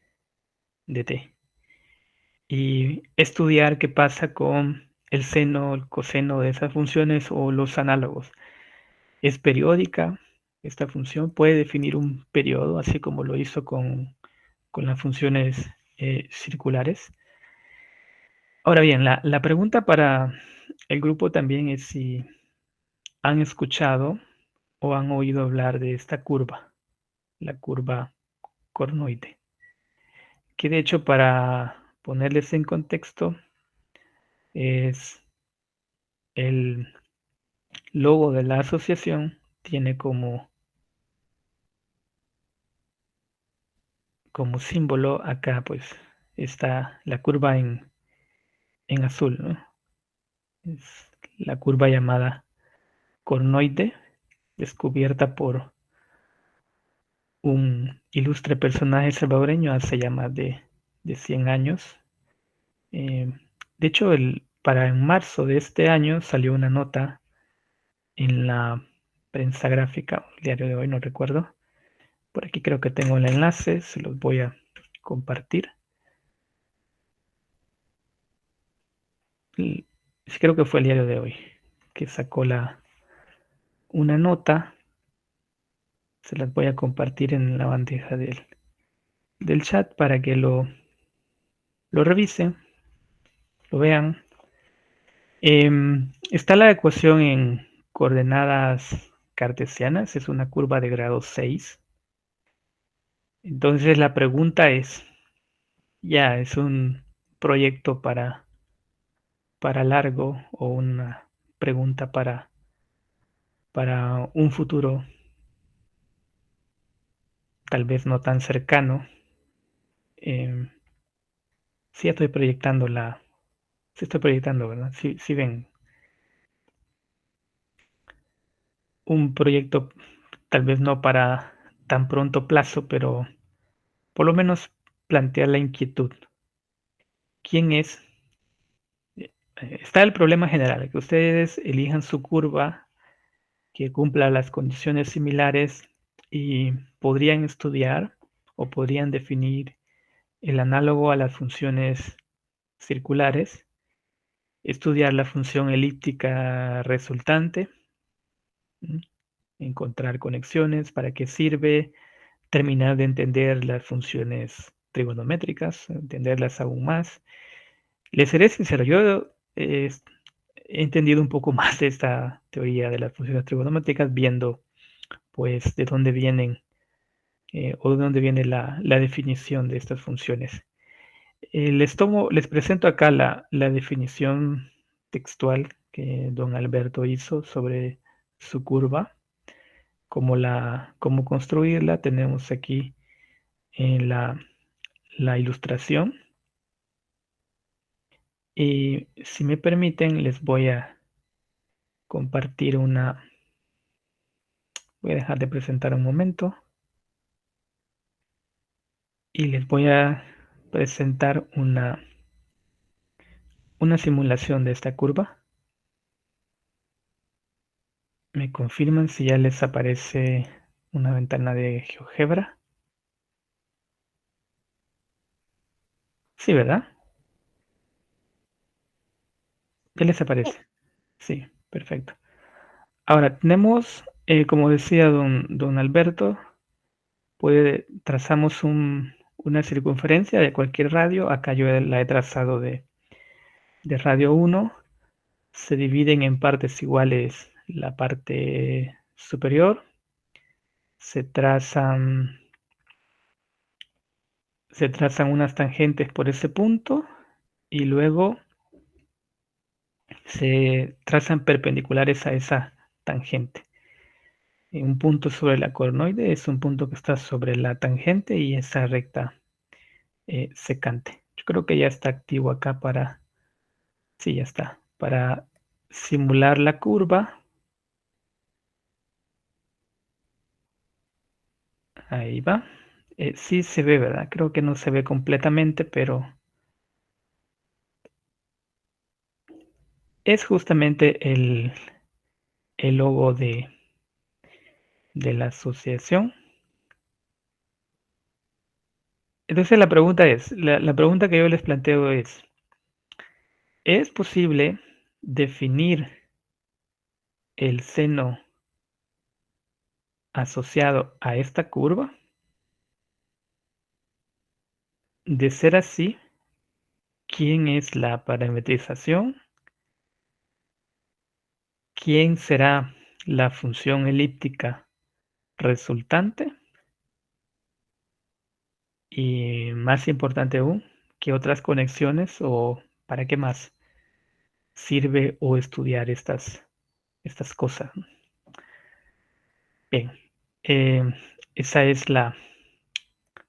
de t. Y estudiar qué pasa con el seno, el coseno de esas funciones o los análogos. Es periódica esta función, puede definir un periodo, así como lo hizo con las funciones circulares. Ahora bien, la pregunta para el grupo también es si han escuchado o han oído hablar de esta curva, la curva cornoide, que de hecho, para ponerles en contexto, es el logo de la asociación, tiene como símbolo acá, pues está la curva en azul, ¿no? Es la curva llamada cornoide, descubierta por un ilustre personaje salvadoreño hace ya más de 100 años. De hecho, para en marzo de este año salió una nota en la prensa gráfica, el diario de hoy, no recuerdo. Por aquí creo que tengo el enlace, se los voy a compartir. Sí, creo que fue el diario de hoy que sacó una nota. Se las voy a compartir en la bandeja del chat para que lo revisen, lo vean. Está la ecuación en coordenadas cartesianas, es una curva de grado 6. Entonces la pregunta es, ya es un proyecto para largo o una pregunta para un futuro tal vez no tan cercano. Eh, sí estoy proyectando sí estoy proyectando, ¿verdad? Sí ven un proyecto tal vez no para tan pronto plazo, pero por lo menos plantear la inquietud. ¿Quién es? Está el problema general, que ustedes elijan su curva que cumpla las condiciones similares y podrían estudiar o podrían definir el análogo a las funciones circulares, estudiar la función elíptica resultante, encontrar conexiones, para qué sirve, terminar de entender las funciones trigonométricas, entenderlas aún más. Les seré sincero, yo he entendido un poco más de esta teoría de las funciones trigonométricas viendo pues de dónde vienen o de dónde viene la definición de estas funciones. Les presento acá la definición textual que don Alberto hizo sobre su curva, cómo construirla. Tenemos aquí en la ilustración. Y si me permiten, les voy a compartir voy a dejar de presentar un momento y les voy a presentar una simulación de esta curva. Me confirman si ya les aparece una ventana de GeoGebra. Sí, ¿verdad? Ya les aparece. Sí, perfecto. Ahora tenemos, como decía don Alberto, trazamos una circunferencia de cualquier radio. Acá yo la he trazado de radio 1. Se dividen en partes iguales la parte superior. Se trazan unas tangentes por ese punto y luego se trazan perpendiculares a esa tangente. Un punto sobre la cornoide es un punto que está sobre la tangente y esa recta secante. Yo creo que ya está activo acá sí, ya está, para simular la curva. Ahí va. Sí se ve, ¿verdad? Creo que no se ve completamente, pero es justamente el logo de la asociación. Entonces la pregunta la pregunta que yo les planteo ¿es posible definir el seno asociado a esta curva? De ser así, quién es la parametrización, quién será la función elíptica resultante y, más importante aún, qué otras conexiones o para qué más sirve o estudiar estas cosas. Bien, esa es la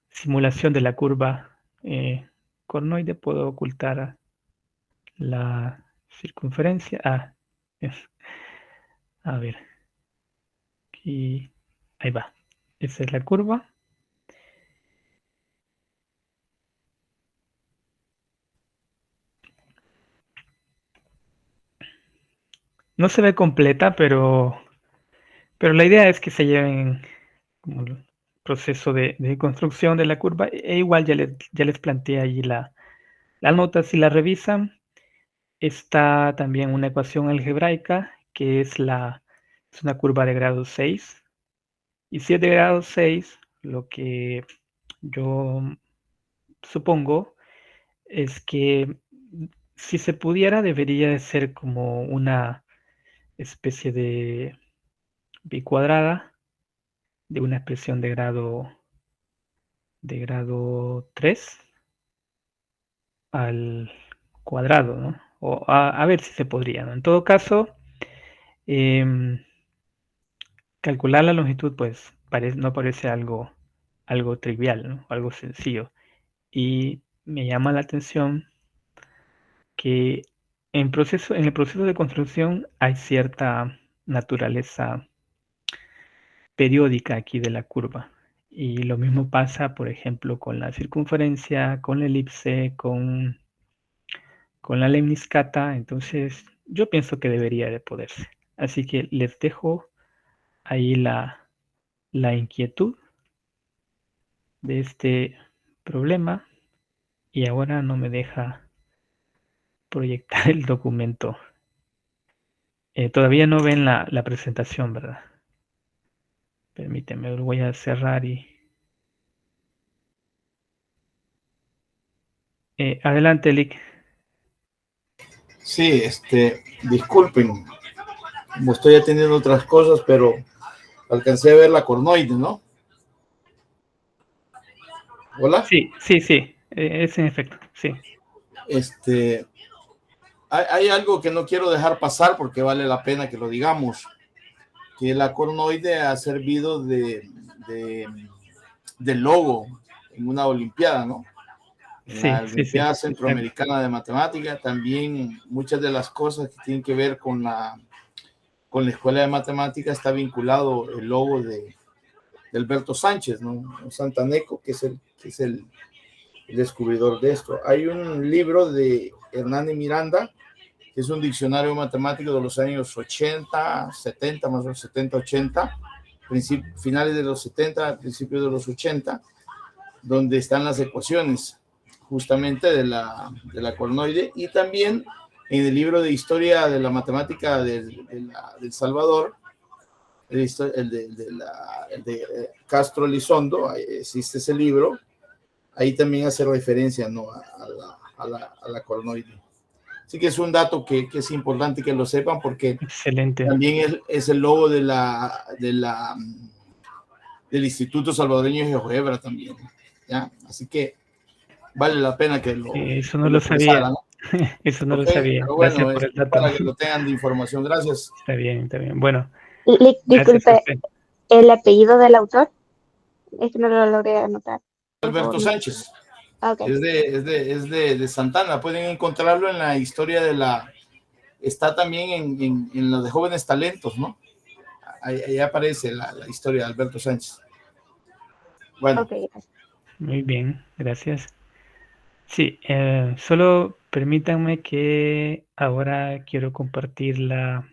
simulación de la curva cornoide. Puedo ocultar la circunferencia. A ver, aquí, ahí va. Esa es la curva. No se ve completa, pero la idea es que se lleven como el proceso de construcción de la curva. Igual ya les planteé ahí la nota. Si la revisan, está también una ecuación algebraica que es una curva de grado 6. Y si es de grado 6, lo que yo supongo es que, si se pudiera, debería de ser como una especie de bicuadrada de una expresión de grado 3 al cuadrado, ¿no? O a ver si se podría, ¿no? En todo caso, calcular la longitud, pues no parece algo trivial, ¿no? Algo sencillo. Y me llama la atención que en el proceso de construcción hay cierta naturaleza periódica aquí de la curva. Y lo mismo pasa, por ejemplo, con la circunferencia, con la elipse, con la lemniscata. Entonces, yo pienso que debería de poderse. Así que les dejo ahí la inquietud de este problema, y ahora no me deja proyectar el documento. Todavía no ven la presentación, ¿verdad? Permíteme, lo voy a cerrar y... adelante, Lick. Sí, disculpen, como estoy atendiendo otras cosas, pero alcancé a ver la cornoide, ¿no? Hola. Sí, es en efecto, sí. Hay algo que no quiero dejar pasar porque vale la pena que lo digamos, que la cornoide ha servido de logo en una olimpiada, ¿no? En la Sí, Olimpiada exacto. Centroamericana de Matemáticas. También muchas de las cosas que tienen que ver con la Escuela de Matemáticas está vinculado el logo de Alberto Sánchez, ¿no? Santaneco, que es el descubridor de esto. Hay un libro de Hernán y Miranda, que es un diccionario matemático de los años 80, 70, más o menos 70, 80, finales de los 70, principios de los 80, donde están las ecuaciones justamente de la cornoide, y también en el libro de historia de la matemática del Salvador, el de Castro Elizondo, existe ese libro. Ahí también hace referencia, ¿no?, a la cornoide. Así que es un dato que es importante que lo sepan, porque Excelente. también es el logo del Instituto Salvadoreño de GeoGebra también, ¿ya? Así que vale la pena que Eso no lo sabía. pensaran, ¿no? Eso no lo Ok, sabía. pero Gracias bueno, por el dato. para que lo tengan de información. Gracias. Está bien, está bien. Bueno, gracias a Disculpe, usted. ¿el apellido del autor? Es que no lo logré anotar. Por Alberto favor, me... Sánchez. Ok. Es de Santana. Pueden encontrarlo en la historia está también en lo de Jóvenes Talentos, ¿no? Ahí aparece la historia de Alberto Sánchez. Bueno. Ok, gracias. Muy bien, gracias. Sí, solo permítanme que ahora quiero compartir la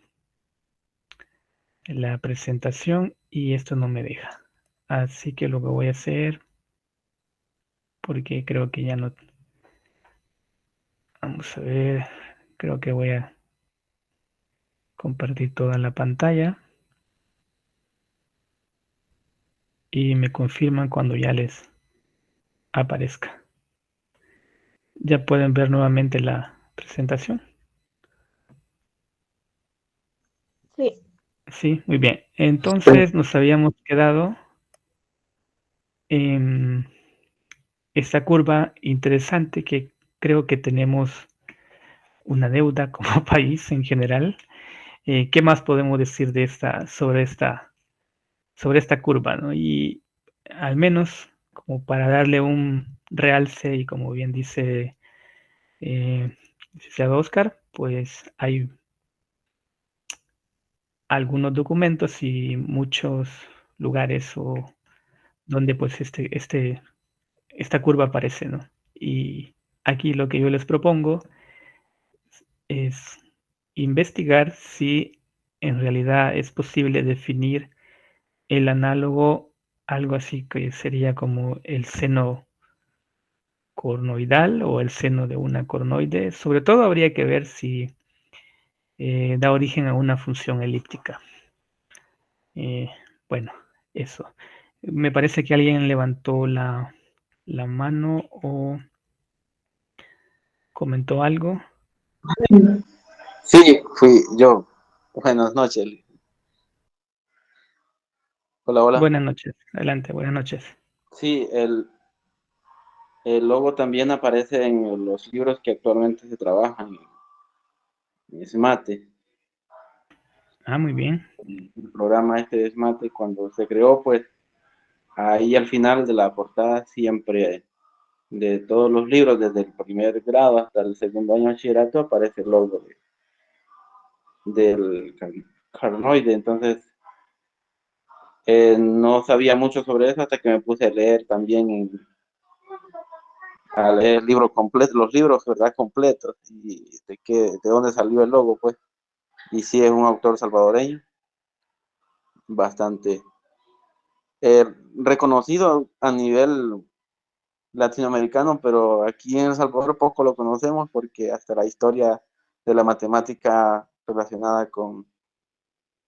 presentación y esto no me deja. Así que lo que voy a hacer, porque creo que ya no... Vamos a ver, creo que voy a compartir toda la pantalla y me confirman cuando ya les aparezca. Ya pueden ver nuevamente la presentación. Sí. Sí, muy bien. Entonces nos habíamos quedado en esta curva interesante que creo que tenemos una deuda como país en general. ¿Qué más podemos decir de sobre esta curva, ¿no? Y al menos como para darle un realce y como bien dice licenciado Oscar, pues hay algunos documentos y muchos lugares donde pues esta curva aparece, ¿no? Y aquí lo que yo les propongo es investigar si en realidad es posible definir el análogo, algo así que sería como el seno cornoidal o el seno de una cornoide. Sobre todo habría que ver si da origen a una función elíptica. Eh, bueno, eso. Me parece que alguien levantó la mano o comentó algo. Sí, fui yo. Buenas noches. Hola, hola. Buenas noches. Adelante, buenas noches. Sí, el logo también aparece en los libros que actualmente se trabajan en SMATE. Ah, muy bien. El programa este de SMATE, cuando se creó, pues ahí al final de la portada siempre de todos los libros, desde el primer grado hasta el segundo año de bachillerato, aparece el logo del carnoide. Entonces, no sabía mucho sobre eso hasta que me puse a leer también a leer el libro completo, los libros, ¿verdad? Completos, y de dónde salió el logo, pues. Y sí, es un autor salvadoreño, bastante reconocido a nivel latinoamericano, pero aquí en El Salvador poco lo conocemos porque hasta la historia de la matemática relacionada con,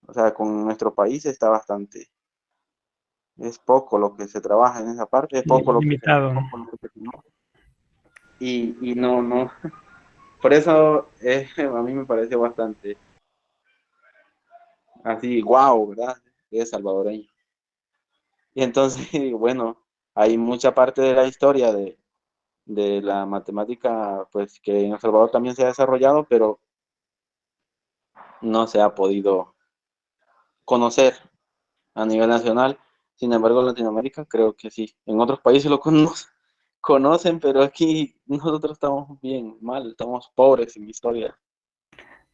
o sea, con nuestro país está bastante, es poco lo que se trabaja en esa parte, es Sí, poco lo que se, limitado. poco lo que se conoce. Y no, por eso a mí me parece bastante así, wow, ¿verdad? Es salvadoreño. Y entonces, bueno, hay mucha parte de la historia de la matemática, pues que en El Salvador también se ha desarrollado, pero no se ha podido conocer a nivel nacional. Sin embargo, en Latinoamérica creo que sí. En otros países lo conocen, pero aquí nosotros estamos bien mal, estamos pobres en historia.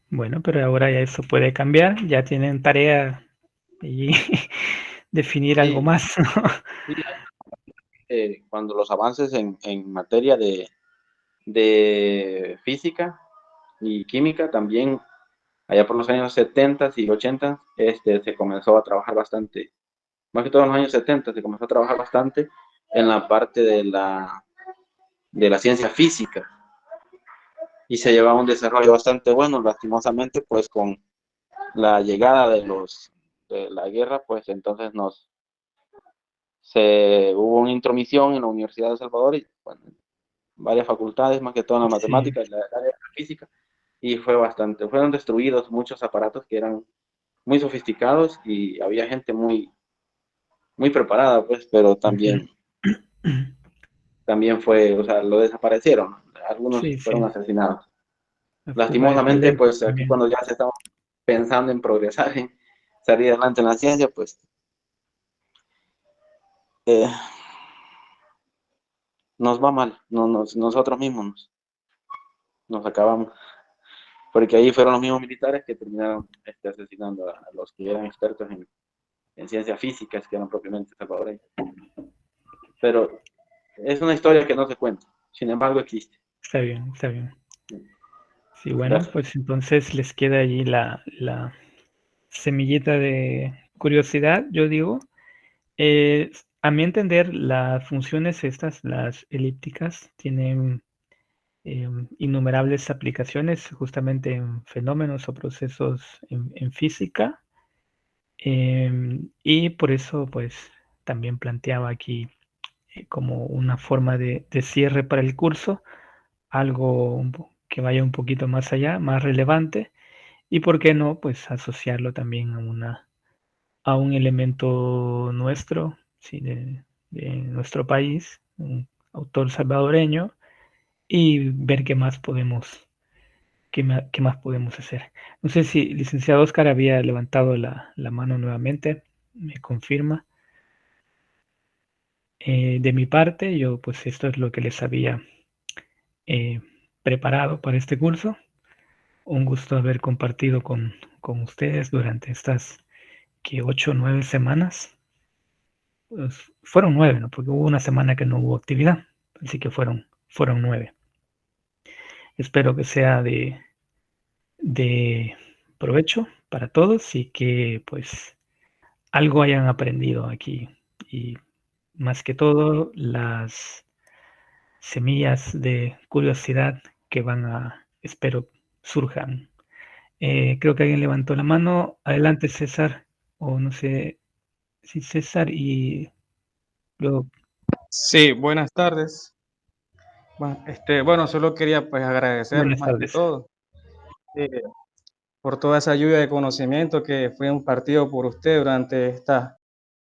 Bueno, pero ahora ya eso puede cambiar. Ya tienen tarea y definir algo Sí, más, ¿no? sí, cuando los avances en materia de física y química también, allá por los años 70 y 80, se comenzó a trabajar bastante, más que todo en los años 70, se comenzó a trabajar bastante en la parte de la ciencia física y se llevaba un desarrollo bastante bueno. Lastimosamente, pues con la llegada de la guerra, pues entonces hubo una intromisión en la Universidad de El Salvador y bueno, varias facultades, más que todo en la Sí, matemática y la área de la física, y fueron destruidos muchos aparatos que eran muy sofisticados y había gente muy preparada, pues, pero ujú. también fue, o sea, lo desaparecieron, algunos Sí, fueron sí. asesinados. La fuga de Lastimosamente, talentos pues aquí también. cuando ya se estaba pensando en progresar, en salir adelante en la ciencia, pues eh, nos va mal, nosotros mismos nos acabamos, porque ahí fueron los mismos militares que terminaron asesinando a los que eran expertos en ciencias físicas, que eran propiamente salvadoreños. Pero es una historia que no se cuenta, sin embargo existe. Está bien, está bien. Sí, bueno, Gracias. pues entonces les queda allí la semillita de curiosidad, yo digo. A mi entender, las funciones estas, las elípticas, tienen innumerables aplicaciones justamente en fenómenos o procesos en física. Y por eso, pues, también planteaba aquí como una forma de cierre para el curso, algo que vaya un poquito más allá, más relevante, y por qué no, pues asociarlo también a un elemento nuestro, ¿sí? de nuestro país, un autor salvadoreño, y ver qué más podemos hacer. No sé si licenciado Oscar había levantado la mano nuevamente, me confirma. De mi parte, yo pues esto es lo que les había preparado para este curso. Un gusto haber compartido con ustedes durante estas 8 o 9 semanas. Pues, fueron 9, ¿no? Porque hubo una semana que no hubo actividad, así que fueron 9. Espero que sea de provecho para todos y que pues algo hayan aprendido aquí, y más que todo las semillas de curiosidad que espero, surjan. Creo que alguien levantó la mano. Adelante, César, o no sé si César y luego. Sí, buenas tardes. Bueno, solo quería pues agradecerles Buenas más que tardes. todo eh, por toda esa ayuda de conocimiento que fue impartido por usted durante estas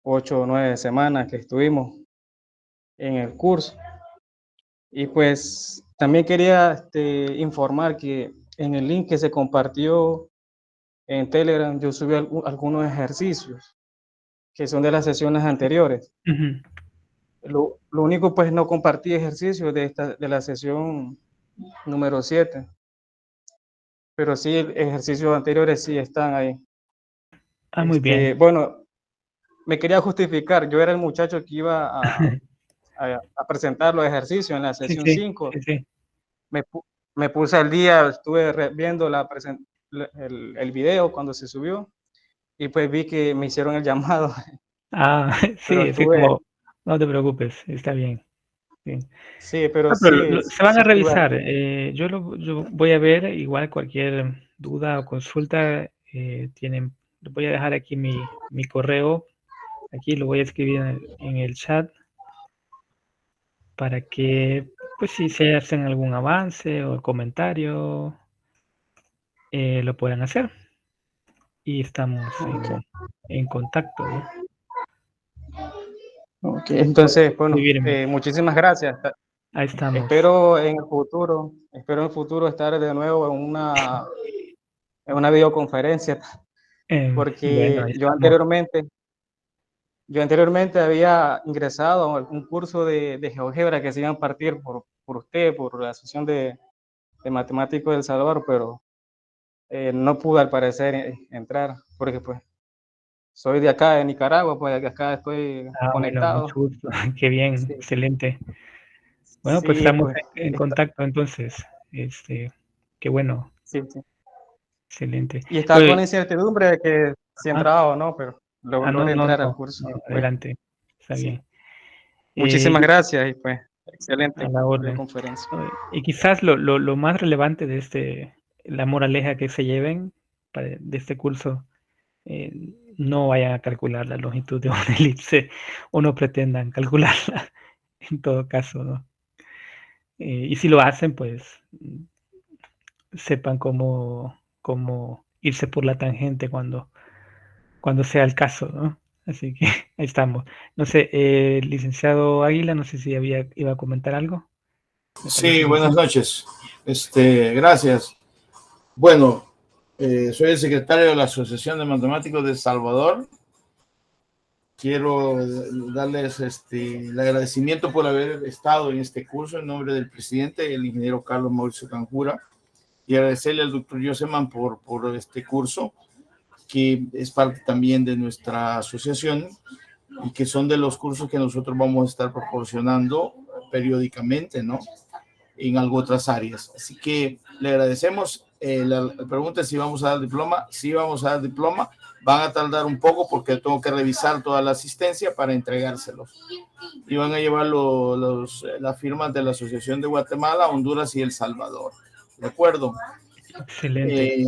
8 o 9 semanas que estuvimos en el curso. Y pues también quería informar que en el link que se compartió en Telegram yo subí algunos ejercicios que son de las sesiones anteriores. Ujú. Lo único pues no compartí ejercicios de la sesión número 7. Pero sí, ejercicios anteriores sí están ahí. Muy bien. Bueno, me quería justificar. Yo era el muchacho que iba a presentar los ejercicios en la Sí, sesión sí, 5. sí, sí. Me puse al día, estuve viendo el video cuando se subió y pues vi que me hicieron el llamado, Sí, pero es que estuve, como no te preocupes, está bien. Sí. sí, pero Pero sí, se van sí a estuve al revisar. día. Yo voy a ver, igual cualquier duda o consulta, voy a dejar aquí mi correo, aquí lo voy a escribir en el chat para que, pues si se hacen algún avance o comentario, lo puedan hacer. Y estamos Okay. en contacto, ¿no? Okay. Entonces, bueno, Escribirme. muchísimas gracias. Ahí estamos. Espero en el futuro estar de nuevo en una videoconferencia, Bueno, porque ahí estamos. yo anteriormente había ingresado a un curso de GeoGebra que se iba a impartir por usted, por la Asociación de Matemáticos de El Salvador, pero no pude al parecer entrar, porque pues soy de acá, de Nicaragua, pues de acá estoy Bueno, mucho conectado. gusto. Qué bien, Sí, excelente. Bueno, pues sí, estamos pues, en contacto entonces. Qué bueno, sí, sí. excelente. Y estaba con Bueno, la incertidumbre de que si ah, entraba o no, pero no, logré no, entrar al no, curso. no, Y pues, adelante, está sí. bien. Muchísimas Yo gracias y pues, a excelente la orden. videoconferencia. Y quizás lo más relevante la moraleja que se lleven de este curso, eh, no vayan a calcular la longitud de una elipse o no pretendan calcularla en todo caso, ¿no? Y si lo hacen, pues sepan cómo irse por la tangente cuando sea el caso, ¿no? Así que ahí estamos. No sé, licenciado Águila, no sé si iba a comentar algo. Me Sí, parece que buenas sí. noches. Gracias. Bueno, soy el secretario de la Asociación de Matemáticos de El Salvador. Quiero darles el agradecimiento por haber estado en este curso en nombre del presidente, el ingeniero Carlos Mauricio Canjura, y agradecerle al doctor Joseman por este curso, que es parte también de nuestra asociación y que son de los cursos que nosotros vamos a estar proporcionando periódicamente, ¿no? En algo otras áreas. Así que le agradecemos. La pregunta es si vamos a dar diploma. Sí, vamos a dar diploma. Van a tardar un poco porque tengo que revisar toda la asistencia para entregárselos. Y van a llevar las firmas de la Asociación de Guatemala, Honduras y El Salvador. ¿De acuerdo? Excelente.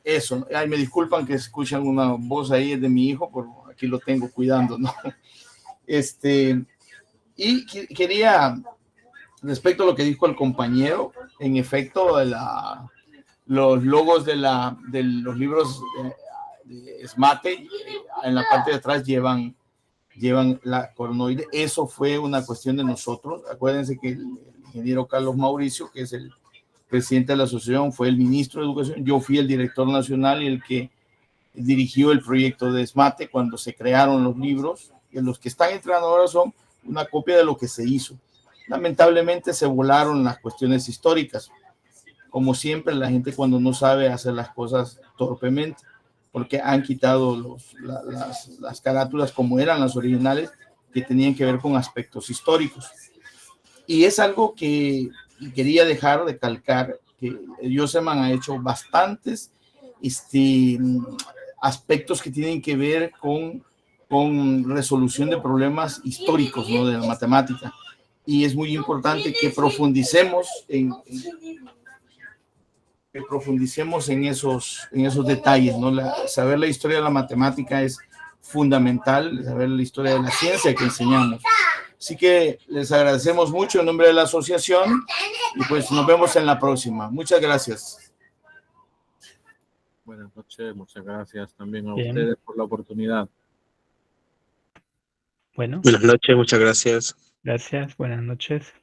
Eso. Ay, me disculpan que escuchan una voz ahí de mi hijo, pero aquí lo tengo cuidando, ¿no? Y quería respecto a lo que dijo el compañero, en efecto, los logos de los libros de SMATE en la parte de atrás llevan la coronoide. Eso fue una cuestión de nosotros. Acuérdense que el ingeniero Carlos Mauricio, que es el presidente de la asociación, fue el ministro de Educación. Yo fui el director nacional y el que dirigió el proyecto de SMATE cuando se crearon los libros. Y los que están entrenando ahora son una copia de lo que se hizo. Lamentablemente se volaron las cuestiones históricas. Como siempre, la gente cuando no sabe hacer las cosas torpemente, porque han quitado las carátulas como eran las originales, que tenían que ver con aspectos históricos. Y es algo que quería dejar de calcar, que Yoseman ha hecho bastantes aspectos que tienen que ver con resolución de problemas históricos, ¿no?, de la matemática. Y es muy importante que profundicemos en esos detalles, ¿no? Saber la historia de la matemática es fundamental, saber la historia de la ciencia que enseñamos. Así que les agradecemos mucho en nombre de la asociación y pues nos vemos en la próxima. Muchas gracias. Buenas noches, muchas gracias también a Bien. ustedes por la oportunidad. Bueno, Buenas noches, muchas gracias. gracias, buenas noches.